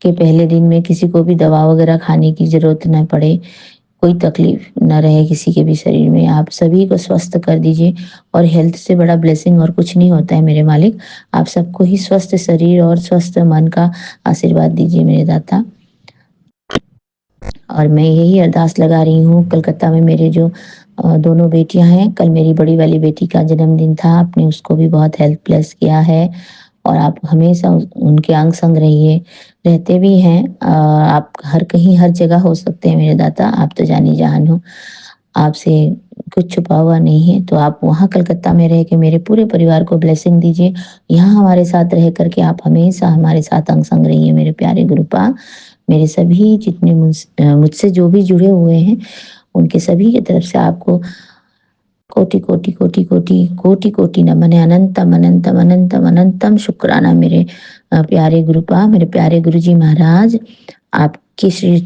F: के पहले दिन में किसी को भी दवा वगैरह खाने की जरूरत न पड़े, कोई तकलीफ न रहे किसी के भी शरीर में, आप सभी को स्वस्थ कर दीजिए। और हेल्थ से बड़ा ब्लेसिंग और कुछ नहीं होता है मेरे मालिक। आप सबको ही स्वस्थ शरीर और स्वस्थ मन का आशीर्वाद दीजिए मेरे दाता। और मैं यही अरदास लगा रही हूँ, कलकत्ता में मेरे जो दोनों बेटियां हैं, कल मेरी बड़ी वाली बेटी का जन्मदिन था, आपने उसको भी बहुत हेल्प प्लस किया है और आप हमेशा उनके अंग संग रहिए, रहते भी हैं। आप हर कहीं हर जगह हो सकते हैं मेरे दाता, आप तो जानी जहान हो, आपसे कुछ छुपा हुआ नहीं है। तो आप वहाँ कलकत्ता में रह के मेरे पूरे परिवार को ब्लेसिंग दीजिए। यहाँ हमारे साथ रह करके आप हमेशा हमारे साथ अंग संग रहिए मेरे प्यारे गुरुपा। मेरे सभी जितने मुझसे जो भी जुड़े हुए हैं, उनके सभी की तरफ से आपको कोटि कोटि कोटि कोटि कोटि कोटि नमन है। अनंतम अनंतम अनंतम अनंतम शुक्राना मेरे प्यारे गुरुपा, मेरे प्यारे गुरु जी महाराज। आपके श्री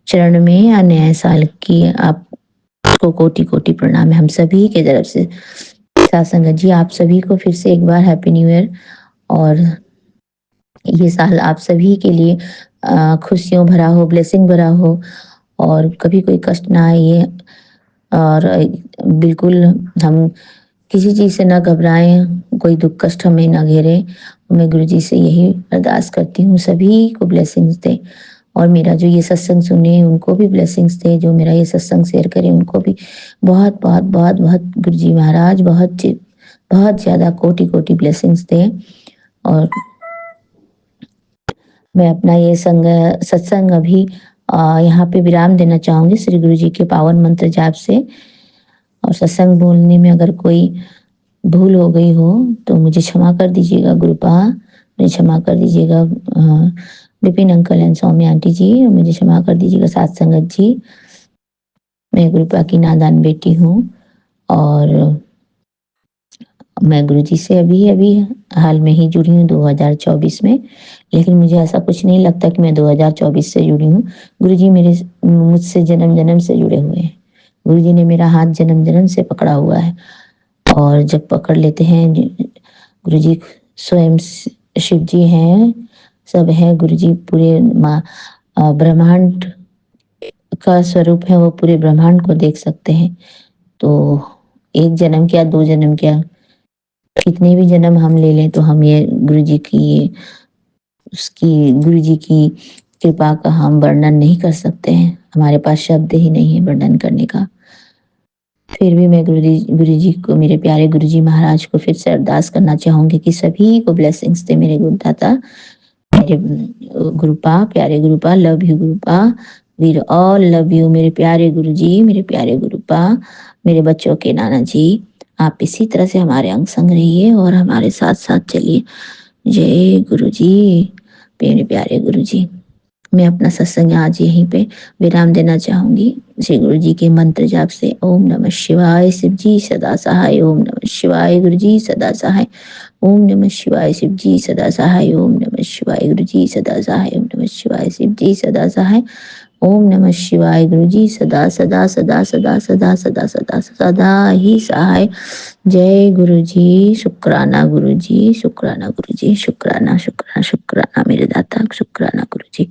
F: चरण में या नए साल की आपको कोटि कोटि प्रणाम है हम सभी के तरफ से। सत्संग जी, आप सभी को फिर से एक बार हैप्पी न्यू ईयर। और ये साल आप सभी के लिए खुशियों भरा हो, ब्लेसिंग भरा हो और कभी कोई कष्ट ना आए। ये और बिल्कुल हम किसी चीज़ से ना घबराएं, कोई दुख कष्ट हमें ना घेरे। मैं गुरु जी से यही अरदास करती हूँ, सभी को ब्लेसिंग्स दे। और मेरा जो ये सत्संग सुने उनको भी ब्लेसिंग्स दे, जो मेरा ये सत्संग शेयर करे उनको भी बहुत बहुत बहुत बहुत गुरु जी महाराज बहुत ज़्यादा कोटि कोटि ब्लेसिंग्स दे। और मैं अपना ये सत्संग अभी यहाँ पे विराम देना चाहूंगी श्री गुरु जी के पावन मंत्र जाप से। और सत्संग बोलने में अगर कोई भूल हो गई हो तो मुझे क्षमा कर दीजिएगा गुरुपा, मुझे क्षमा कर दीजिएगा Vipin uncle and Saumya aunty ji, मुझे क्षमा कर दीजिएगा साथ संगत जी। मैं गुरुपा की नादान बेटी हूँ और मैं गुरुजी से अभी हाल में ही जुड़ी हूँ 2024 में, लेकिन मुझे ऐसा कुछ नहीं लगता कि मैं 2024 से जुड़ी हूँ। गुरुजी मुझसे जन्म जन्म से जुड़े हुए हैं। गुरुजी ने मेरा हाथ जन्म जन्म से पकड़ा हुआ है और जब पकड़ लेते हैं, गुरुजी स्वयं शिव जी हैं, सब है। गुरुजी पूरे ब्रह्मांड का स्वरूप है, वो पूरे ब्रह्मांड को देख सकते हैं। तो एक जन्म क्या, दो जन्म क्या, कितने भी जन्म हम ले लें तो हम ये गुरु जी की कृपा का हम वर्णन नहीं कर सकते हैं। हमारे पास शब्द ही नहीं है वर्णन करने का। फिर भी मैं गुरु जी को, मेरे प्यारे गुरु जी महाराज को फिर से अरदास करना चाहूंगी कि सभी को ब्लेसिंग्स दे मेरे गुरुदाता, मेरे गुरुपा, प्यारे गुरुपा। लव यू गुरुपा, वी ऑल लव यू मेरे प्यारे गुरु जी, मेरे प्यारे गुरुपा, मेरे बच्चों के नाना जी। आप इसी तरह से हमारे अंग संग रहिए और हमारे साथ साथ चलिए। जय गुरु जी, मेरे प्यारे गुरु जी। मैं अपना सत्संग आज यहीं पे विराम देना चाहूंगी श्री गुरु जी के मंत्र जाप से। ओम नमः शिवाय, शिव जी सदा सहाय। ओम नमः शिवाय, गुरु जी सदा सहाय। ओम नमः शिवाय, शिव जी सदा सहाय। ओम नमः शिवाय, गुरु जी सदा सहाय। ओम नमः शिवाय, शिव जी सदा सहाय। ओम नमः शिवाय, गुरु जी सदा सदा सदा सदा सदा सदा सदा सदा ही सहाय। जय गुरु जी, शुक्राना गुरु जी, शुक्राना गुरु जी, शुक्राना शुक्राना शुक्राना मेरे दाता, शुक्राना गुरु जी।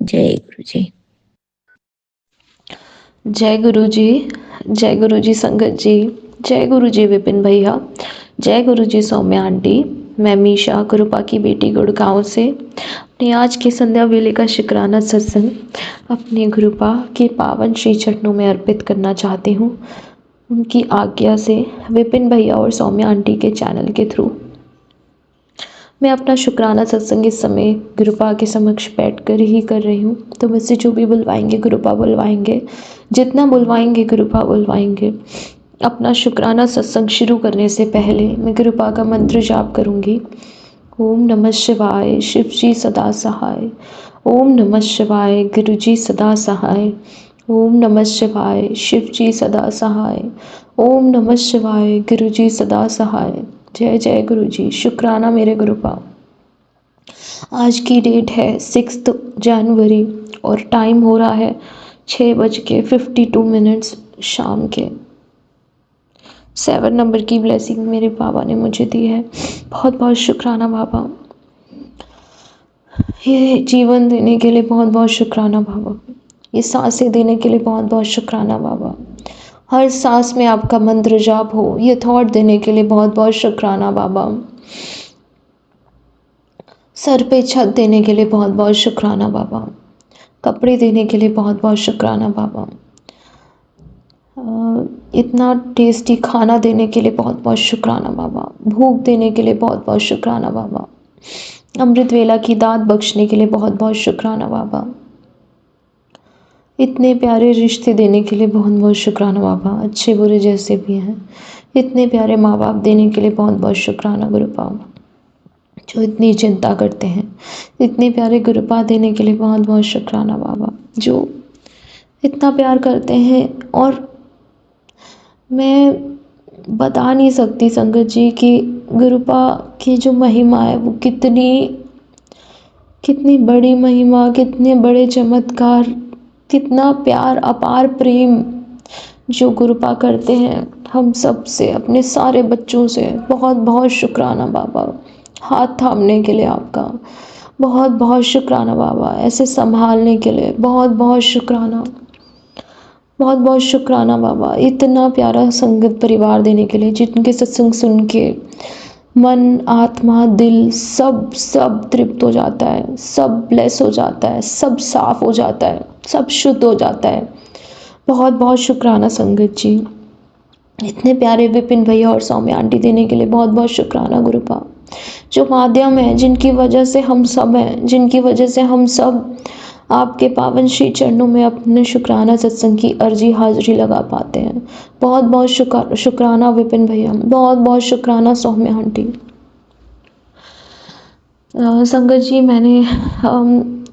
F: जय गुरु जी।
G: जय गुरु जी, जय गुरु जी संगत जी, जय गुरु जी विपिन भैया, जय गुरु जी सौम्या आंटी। मैं मीशा गुरुपा की बेटी गुड़गांव से अपने आज के संध्या वेले का शुक्राना सत्संग अपने गुरुपा के पावन श्री चरणों में अर्पित करना चाहती हूँ, उनकी आज्ञा से विपिन भैया और सौम्या आंटी के चैनल के थ्रू। मैं अपना शुक्राना सत्संग इस समय गुरुपा के समक्ष बैठकर ही कर रही हूँ। तो मुझसे जो भी बुलवाएंगे गुरुपा बुलवाएंगे, जितना बुलवाएंगे गुरुपा बुलवाएंगे। अपना शुक्राना सत्संग शुरू करने से पहले मैं गुरुपा का मंत्र जाप करूँगी। ओम नमः शिवाय, शिव जी सदा सहाय। ओम नमः शिवाय, गुरु जी सदा सहाय। ओम नमः शिवाय, शिव जी सदा सहाय। ओम नमः शिवाय, गुरु जी सदा सहाय। जय जय गुरु जी। शुक्राना मेरे गुरुपा। आज की डेट है 6 जनवरी और टाइम हो रहा है 6:52 शाम के। 7 नंबर की ब्लेसिंग मेरे बाबा ने मुझे दी है। बहुत बहुत शुक्राना बाबा। ये जीवन देने के लिए बहुत बहुत शुक्राना बाबा। ये सांसें देने के लिए बहुत बहुत शुक्राना बाबा। हर सांस में आपका मंत्र जाप हो, ये थॉट देने के लिए बहुत बहुत शुक्राना बाबा। सर पे छत देने के लिए बहुत बहुत शुक्राना बाबा। कपड़े देने के लिए बहुत बहुत शुक्राना बाबा। इतना टेस्टी खाना देने के लिए बहुत बहुत शुक्राना बाबा। भूख देने के लिए बहुत बहुत शुक्राना बाबा। अमृत वेला की दात बख्शने के लिए बहुत बहुत शुक्राना बाबा। इतने प्यारे रिश्ते देने के लिए बहुत बहुत शुक्राना बाबा, अच्छे बुरे जैसे भी हैं। इतने प्यारे माँ बाप देने के लिए बहुत बहुत शुक्राना गुरुपा, जो इतनी चिंता करते हैं। इतने प्यारे गुरुपा देने के लिए बहुत बहुत शुक्राना बाबा, जो इतना प्यार करते हैं। और मैं बता नहीं सकती संगत जी कि गुरुपा की जो महिमा है वो कितनी बड़ी महिमा, कितने बड़े चमत्कार, कितना प्यार, अपार प्रेम जो गुरुपा करते हैं हम सब से, अपने सारे बच्चों से। बहुत बहुत शुक्राना बाबा। हाथ थामने के लिए आपका बहुत बहुत शुक्राना बाबा। ऐसे संभालने के लिए बहुत बहुत शुक्राना, बहुत बहुत शुक्राना बाबा। इतना प्यारा संगत परिवार देने के लिए, जिनके सत्संग सुन के मन, आत्मा, दिल सब तृप्त हो जाता है, सब ब्लेस हो जाता है, सब साफ हो जाता है, सब शुद्ध हो जाता है। बहुत बहुत शुक्राना संगत जी। इतने प्यारे विपिन भैया और सौम्या आंटी देने के लिए बहुत बहुत शुक्राना गुरुपा, जो माध्यम है, जिनकी वजह से हम सब हैं, जिनकी वजह से हम सब आपके पावन श्री चरणों में अपने शुक्राना सत्संग की अर्जी हाजिरी लगा पाते हैं। बहुत बहुत शुक्राना विपिन भैया, बहुत बहुत शुक्राना सौम्या आंटी। संगत जी, मैंने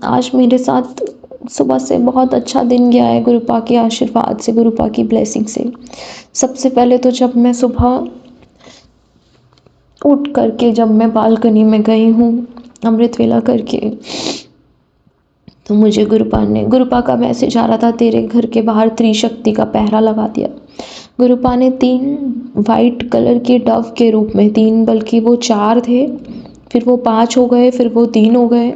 G: आज मेरे साथ सुबह से बहुत अच्छा दिन गया है गुरुपा के आशीर्वाद से, गुरुपा की ब्लेसिंग से। सबसे पहले तो जब मैं सुबह उठ करके जब मैं बालकनी में गई हूँ अमृत वेला करके, तो मुझे गुरुपा का मैसेज आ रहा था, तेरे घर के बाहर त्रिशक्ति का पहरा लगा दिया। गुरुपा ने 3 वाइट कलर के डव के रूप में, 3 बल्कि वो 4 थे, फिर वो 5 हो गए, फिर वो 3 हो गए।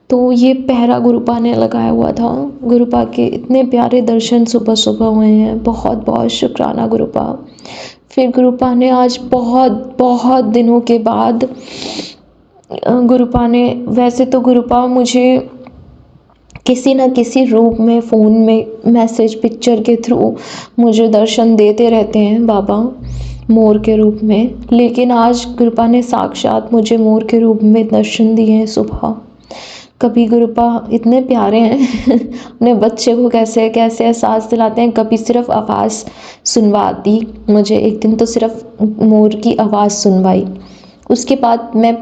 G: तो ये पहरा गुरुपा ने लगाया हुआ था। गुरुपा के इतने प्यारे दर्शन सुबह सुबह हुए हैं। बहुत बहुत शुक्राना गुरुपा। फिर गुरुपा ने आज बहुत दिनों के बाद गुरुपा ने, वैसे तो गुरुपा मुझे किसी न किसी रूप में, फ़ोन में, मैसेज, पिक्चर के थ्रू मुझे दर्शन देते रहते हैं बाबा, मोर के रूप में। लेकिन आज गुरुपा ने साक्षात मुझे मोर के रूप में दर्शन दिए हैं सुबह। कभी गुरुपा इतने प्यारे हैं अपने बच्चे को कैसे कैसे एहसास दिलाते हैं। कभी सिर्फ आवाज़ सुनवाती मुझे, एक दिन तो सिर्फ मोर की आवाज़ सुनवाई। उसके बाद मैं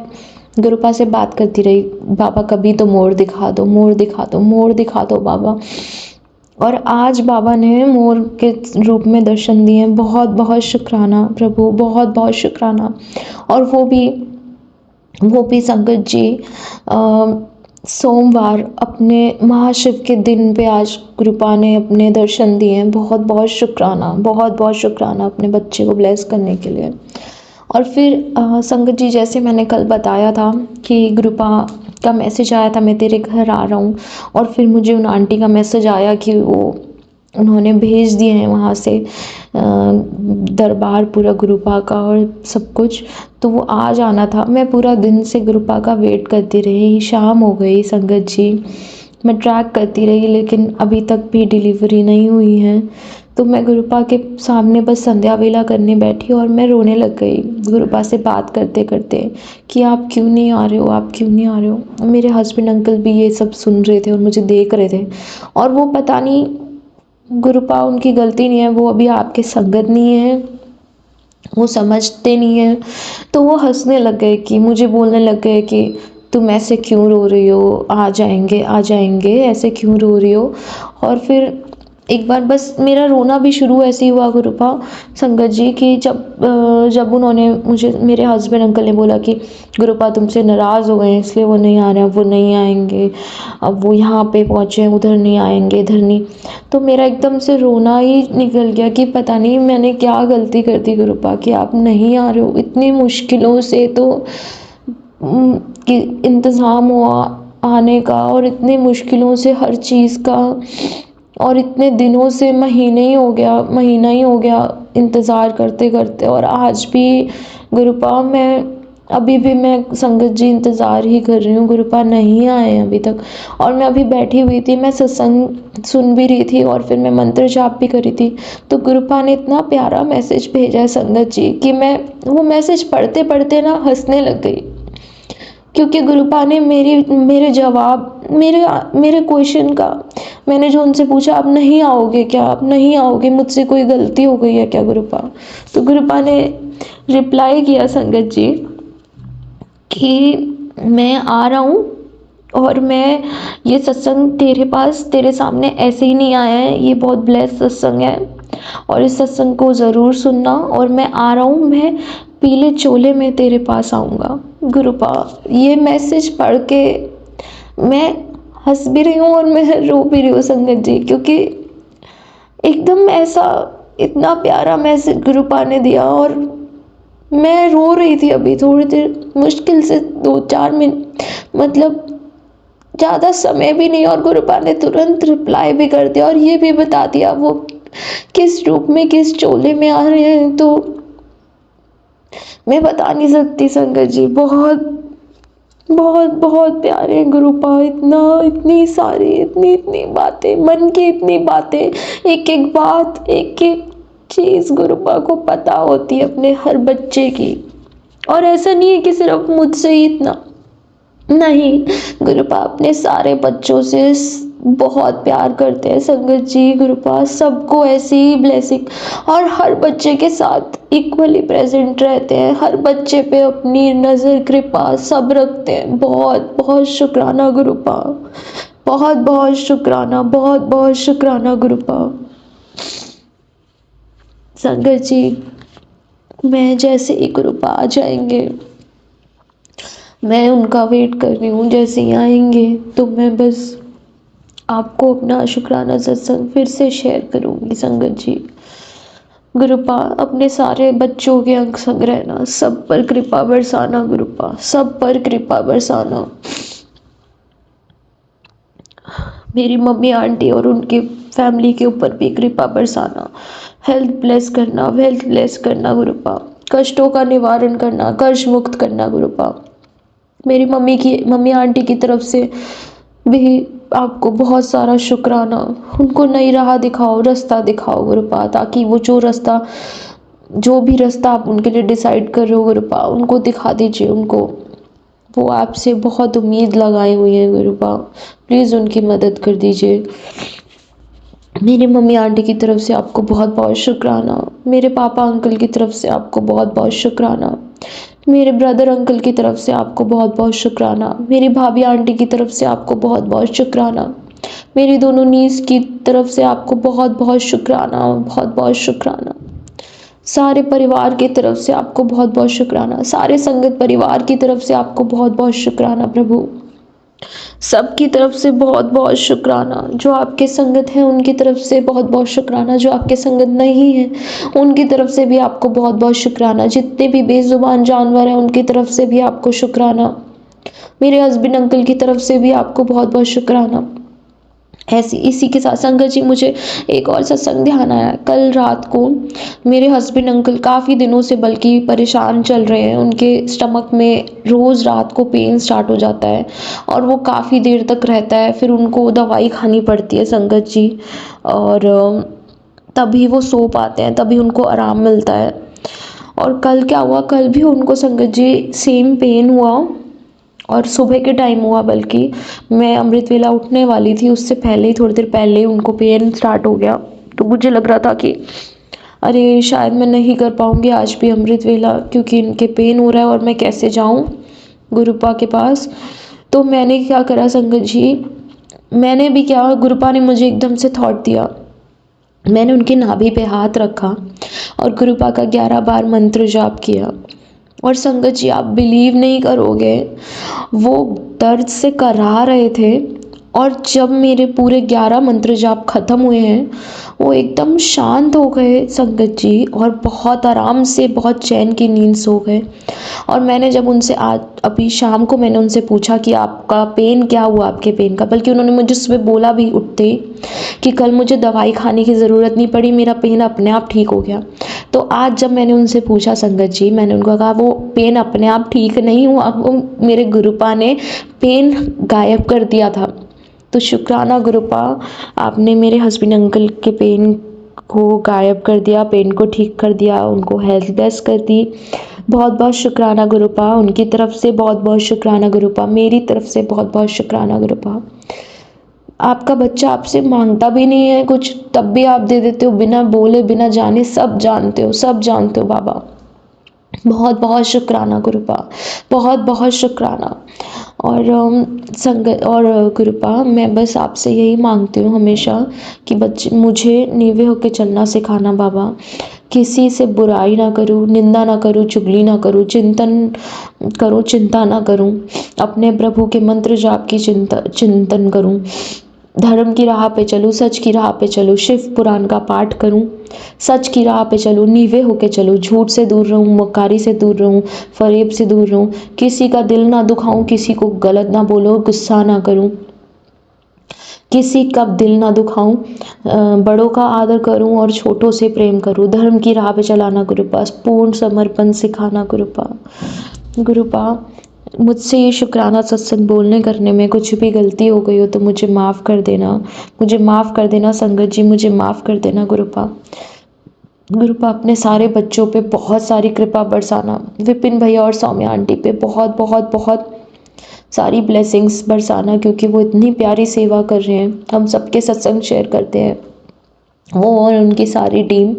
G: गुरुपा से बात करती रही, बाबा कभी तो मोर दिखा दो, मोर दिखा दो, मोर दिखा दो बाबा। और आज बाबा ने मोर के रूप में दर्शन दिए। बहुत बहुत शुक्राना प्रभु, बहुत बहुत शुक्राना। और वो भी संगत जी सोमवार अपने महाशिव के दिन पे आज गुरुपा ने अपने दर्शन दिए। बहुत बहुत शुक्राना, बहुत बहुत शुक्राना अपने बच्चे को ब्लेस करने के लिए। और फिर संगत जी, जैसे मैंने कल बताया था कि गुरुपा का मैसेज आया था मैं तेरे घर आ रहा हूँ, और फिर मुझे उन आंटी का मैसेज आया कि उन्होंने भेज दिए हैं वहाँ से दरबार पूरा गुरुपा का और सब कुछ, तो वो आज आना था। मैं पूरा दिन से गुरुपा का वेट करती रही, शाम हो गई संगत जी, मैं ट्रैक करती रही, लेकिन अभी तक भी डिलीवरी नहीं हुई है। तो मैं गुरुपा के सामने बस संध्या वेला करने बैठी और मैं रोने लग गई गुरुपा से बात करते करते कि आप क्यों नहीं आ रहे हो, आप क्यों नहीं आ रहे हो। मेरे हस्बैंड अंकल भी ये सब सुन रहे थे और मुझे देख रहे थे, और वो पता नहीं, गुरुपा उनकी गलती नहीं है, वो अभी आपके संगत नहीं है, वो समझते नहीं है। तो वो हंसने लग गए, कि मुझे बोलने लग गए कि तुम ऐसे क्यों रो रही हो, आ जाएंगे आ जाएंगे, ऐसे क्यों रो रही हो। और फिर एक बार बस मेरा रोना भी शुरू ऐसे ही हुआ गुरुपा संगत जी, कि जब उन्होंने मुझे, मेरे हस्बैंड अंकल ने बोला कि गुरुपा तुमसे नाराज़ हो गए हैं इसलिए वो नहीं आ रहे हैं, वो नहीं आएंगे, अब वो यहाँ पे पहुँचे हैं, उधर नहीं आएंगे, इधर नहीं। तो मेरा एकदम से रोना ही निकल गया कि पता नहीं मैंने क्या गलती कर दी गुरुपा कि आप नहीं आ रहे हो। इतनी मुश्किलों से तो कि इंतज़ाम हुआ आने का, और इतनी मुश्किलों से हर चीज़ का, और इतने दिनों से महीना ही हो गया इंतज़ार करते करते। और आज भी गुरुपा अभी भी मैं संगत जी इंतज़ार ही कर रही हूँ, गुरुपा नहीं आए हैं अभी तक। और मैं अभी बैठी हुई थी, मैं सत्संग सुन भी रही थी और फिर मैं मंत्र जाप भी करी थी, तो गुरुपा ने इतना प्यारा मैसेज भेजा है संगत जी कि मैं वो मैसेज पढ़ते पढ़ते ना हंसने लग गई, क्योंकि गुरुपा ने मेरे जवाब, मेरे क्वेश्चन का, मैंने जो उनसे पूछा आप नहीं आओगे क्या, आप नहीं आओगे, मुझसे कोई गलती हो गई है क्या गुरुपा। तो गुरुपा ने रिप्लाई किया संगत जी कि मैं आ रहा हूँ, और मैं ये सत्संग तेरे पास, तेरे सामने ऐसे ही नहीं आया है, ये बहुत ब्लेस सत्संग है और इस सत्संग को ज़रूर सुनना, और मैं आ रहा हूँ, मैं पीले चोले में तेरे पास आऊँगा। गुरुपा, ये मैसेज पढ़ के मैं हंस भी रही हूँ और मैं रो भी रही हूँ संगत जी, क्योंकि एकदम ऐसा इतना प्यारा मैसेज गुरुपा ने दिया। और मैं रो रही थी अभी थोड़ी देर, मुश्किल से 2-4 मिनट, मतलब ज़्यादा समय भी नहीं, और गुरुपा ने तुरंत रिप्लाई भी कर दिया और ये भी बता दिया वो किस रूप में, किस चोले में आ रहे हैं। तो मैं बता नहीं सकती संगत जी, बहुत बहुत बहुत प्यारे हैं गुरुपा, इतनी सारी, इतनी बातें, मन की इतनी बातें, एक एक बात, एक एक चीज़ गुरुपा को पता होती है अपने हर बच्चे की। और ऐसा नहीं है कि सिर्फ मुझसे ही इतना, नहीं, गुरुपा अपने सारे बच्चों से बहुत प्यार करते हैं संगत जी। गुरुपा सबको ऐसी ही ब्लेसिंग, और हर बच्चे के साथ इक्वली प्रेजेंट रहते हैं, हर बच्चे पे अपनी नज़र, कृपा सब रखते हैं। बहुत बहुत शुक्राना गुरुपा, बहुत बहुत शुक्राना, बहुत बहुत शुक्राना गुरुपा। संगत जी, मैं जैसे ही गुरुपा आ जाएंगे, मैं उनका वेट कर रही हूँ, जैसे ही आएंगे तो मैं बस आपको अपना शुक्राना सत्संग फिर से शेयर करूँगी संगत जी। गुरुपा, अपने सारे बच्चों के अंग संग रहना, सब पर कृपा बरसाना गुरुपा, सब पर कृपा बरसाना। मेरी मम्मी आंटी और उनके फैमिली के ऊपर भी कृपा बरसाना, हेल्थ ब्लेस करना, वेल्थ ब्लेस करना गुरुपा, कष्टों का निवारण करना, कर्ज मुक्त करना गुरुपा। मेरी मम्मी आंटी की तरफ से भी आपको बहुत सारा शुक्राना, उनको नई राह दिखाओ, रास्ता दिखाओ गुरुपा, ताकि वो जो भी रास्ता आप उनके लिए डिसाइड कर रहे हो गुरुपा, उनको दिखा दीजिए उनको। वो आपसे बहुत उम्मीद लगाए हुए हैं गुरुपा, प्लीज़ उनकी मदद कर दीजिए। मेरी मम्मी आंटी की तरफ से आपको बहुत बहुत शुक्राना, मेरे पापा अंकल की तरफ से आपको बहुत बहुत शुक्राना, मेरे ब्रदर अंकल की तरफ से आपको बहुत बहुत शुक्राना, मेरी भाभी आंटी की तरफ से आपको बहुत बहुत शुक्राना, मेरी दोनों नीस की तरफ से आपको बहुत बहुत शुक्राना, बहुत बहुत शुक्राना। सारे परिवार की तरफ से आपको बहुत बहुत शुक्राना, सारे संगत परिवार की तरफ से आपको बहुत बहुत शुक्राना प्रभु। सबकी तरफ से बहुत बहुत शुक्राना, जो आपके संगत हैं उनकी तरफ से बहुत बहुत शुक्राना, जो आपके संगत नहीं हैं उनकी तरफ से भी आपको बहुत बहुत शुक्राना, जितने भी बेजुबान जानवर हैं उनकी तरफ से भी आपको शुक्राना, मेरे हस्बैंड अंकल की तरफ से भी आपको बहुत बहुत शुक्राना। ऐसी इसी के साथ संगत जी मुझे एक और सत्संग ध्यान आया। कल रात को मेरे हस्बैंड अंकल काफ़ी दिनों से बल्कि परेशान चल रहे हैं, उनके स्टमक में रोज़ रात को पेन स्टार्ट हो जाता है और वो काफ़ी देर तक रहता है, फिर उनको दवाई खानी पड़ती है संगत जी, और तभी वो सो पाते हैं, तभी उनको आराम मिलता है। और कल क्या हुआ, कल भी उनको संगत जी सेम पेन हुआ और सुबह के टाइम हुआ, बल्कि मैं अमृत वेला उठने वाली थी उससे पहले ही, थोड़ी देर पहले ही उनको पेन स्टार्ट हो गया। तो मुझे लग रहा था कि अरे शायद मैं नहीं कर पाऊँगी आज भी अमृत वेला, क्योंकि इनके पेन हो रहा है और मैं कैसे जाऊँ गुरुपा के पास। तो मैंने क्या करा संगत जी, मैंने भी क्या, गुरुपा ने मुझे एकदम से थॉट दिया, मैंने उनकी नाभि पे हाथ रखा और गुरुपा का 11 बार मंत्र जाप किया। और संगत जी आप बिलीव नहीं करोगे, वो दर्द से कराह रहे थे और जब मेरे पूरे 11 मंत्र जाप खत्म हुए हैं वो एकदम शांत हो गए संगत जी, और बहुत आराम से बहुत चैन की नींद सो गए। और मैंने जब उनसे आज अभी शाम को मैंने उनसे पूछा कि आपका पेन क्या हुआ, आपके पेन का, बल्कि उन्होंने मुझे सुबह बोला भी उठते ही कि कल मुझे दवाई खाने की ज़रूरत नहीं पड़ी, मेरा पेन अपने आप ठीक हो गया। तो आज जब मैंने उनसे पूछा संगत जी, मैंने उनको कहा वो पेन अपने आप ठीक नहीं हुआ, वो मेरे गुरुपा ने पेन गायब कर दिया था। तो शुक्राना गुरुपा, आपने मेरे हस्बैंड अंकल के पेन को गायब कर दिया, पेन को ठीक कर दिया, उनको हेल्थ बेस्ट कर दी। बहुत बहुत शुक्राना गुरुपा, उनकी तरफ से बहुत बहुत शुक्राना गुरुपा, मेरी तरफ से बहुत बहुत शुक्राना गुरुपा। आपका बच्चा आपसे मांगता भी नहीं है कुछ, तब भी आप दे देते हो, बिना बोले बिना जाने, सब जानते हो, सब जानते हो बाबा। बहुत बहुत शुक्राना गुरुपा, बहुत बहुत शुक्राना। और संगत और गुरुपा, मैं बस आपसे यही मांगती हूँ हमेशा कि बच्चे मुझे नीवे होकर चलना सिखाना बाबा, किसी से बुराई ना करूँ, निंदा ना करूँ, चुगली ना करूँ, चिंतन करूँ, चिंता ना करूँ, अपने प्रभु के मंत्र जाप की चिंतन करूँ, धर्म की राह पे चलूँ, सच की राह पे चलूँ, शिव पुराण का पाठ करूँ, सच की राह पे चलूँ, नीवे होके चलूँ, झूठ से दूर रहूँ, मक्कारी से दूर रहूँ, फरेब से दूर रहूँ, किसी का दिल ना दुखाऊँ, किसी को गलत ना बोलो, गुस्सा ना करूँ, किसी का दिल ना दुखाऊं, बड़ों का आदर करूं और छोटों से प्रेम करूं, धर्म की राह पे चलाना गुरुपा, पूर्ण समर्पण सिखाना गुरुपा। गुरुपा, मुझसे ये शुक्राना सत्संग बोलने करने में कुछ भी गलती हो गई हो तो मुझे माफ़ कर देना, मुझे माफ़ कर देना संगत जी, मुझे माफ़ कर देना गुरुपा। गुरुपा, अपने सारे बच्चों पे बहुत सारी कृपा बरसाना, विपिन भैया और सौम्या आंटी पे बहुत बहुत बहुत सारी ब्लेसिंग्स बरसाना, क्योंकि वो इतनी प्यारी सेवा कर रहे हैं, हम सबके सत्संग शेयर करते हैं, वो और उनकी सारी टीम,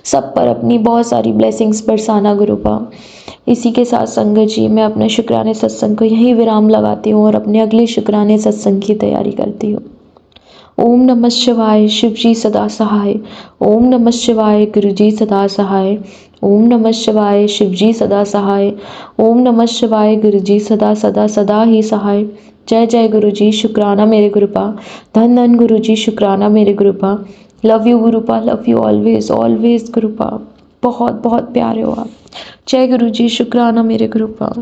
G: सब पर अपनी बहुत सारी ब्लेसिंग्स बरसाना गुरुपा। इसी के साथ संगत जी मैं अपने शुक्राने सत्संग को यहीं विराम लगाती हूँ और अपने अगले शुक्राने सत्संग की तैयारी करती हूँ। ओम नमः शिवाय, शिव जी सदा सहाय। ओम नमः शिवाय, गुरु जी सदा सहाय। ओम नमः शिवाय, शिव जी सदा सहाय। ओम नमः शिवाय, गुरु जी सदा सदा सदा ही सहाय। जय जय गुरु जी, शुक्राना मेरे गुरुपा। धन धन गुरु जी, शुक्राना मेरे गुरुपा। लव यू गुरुपा, लव यू ऑलवेज ऑलवेज गुरुपा। बहुत बहुत प्यारे हो आप। जय गुरु जी, शुक्राना मेरे गुरुपा।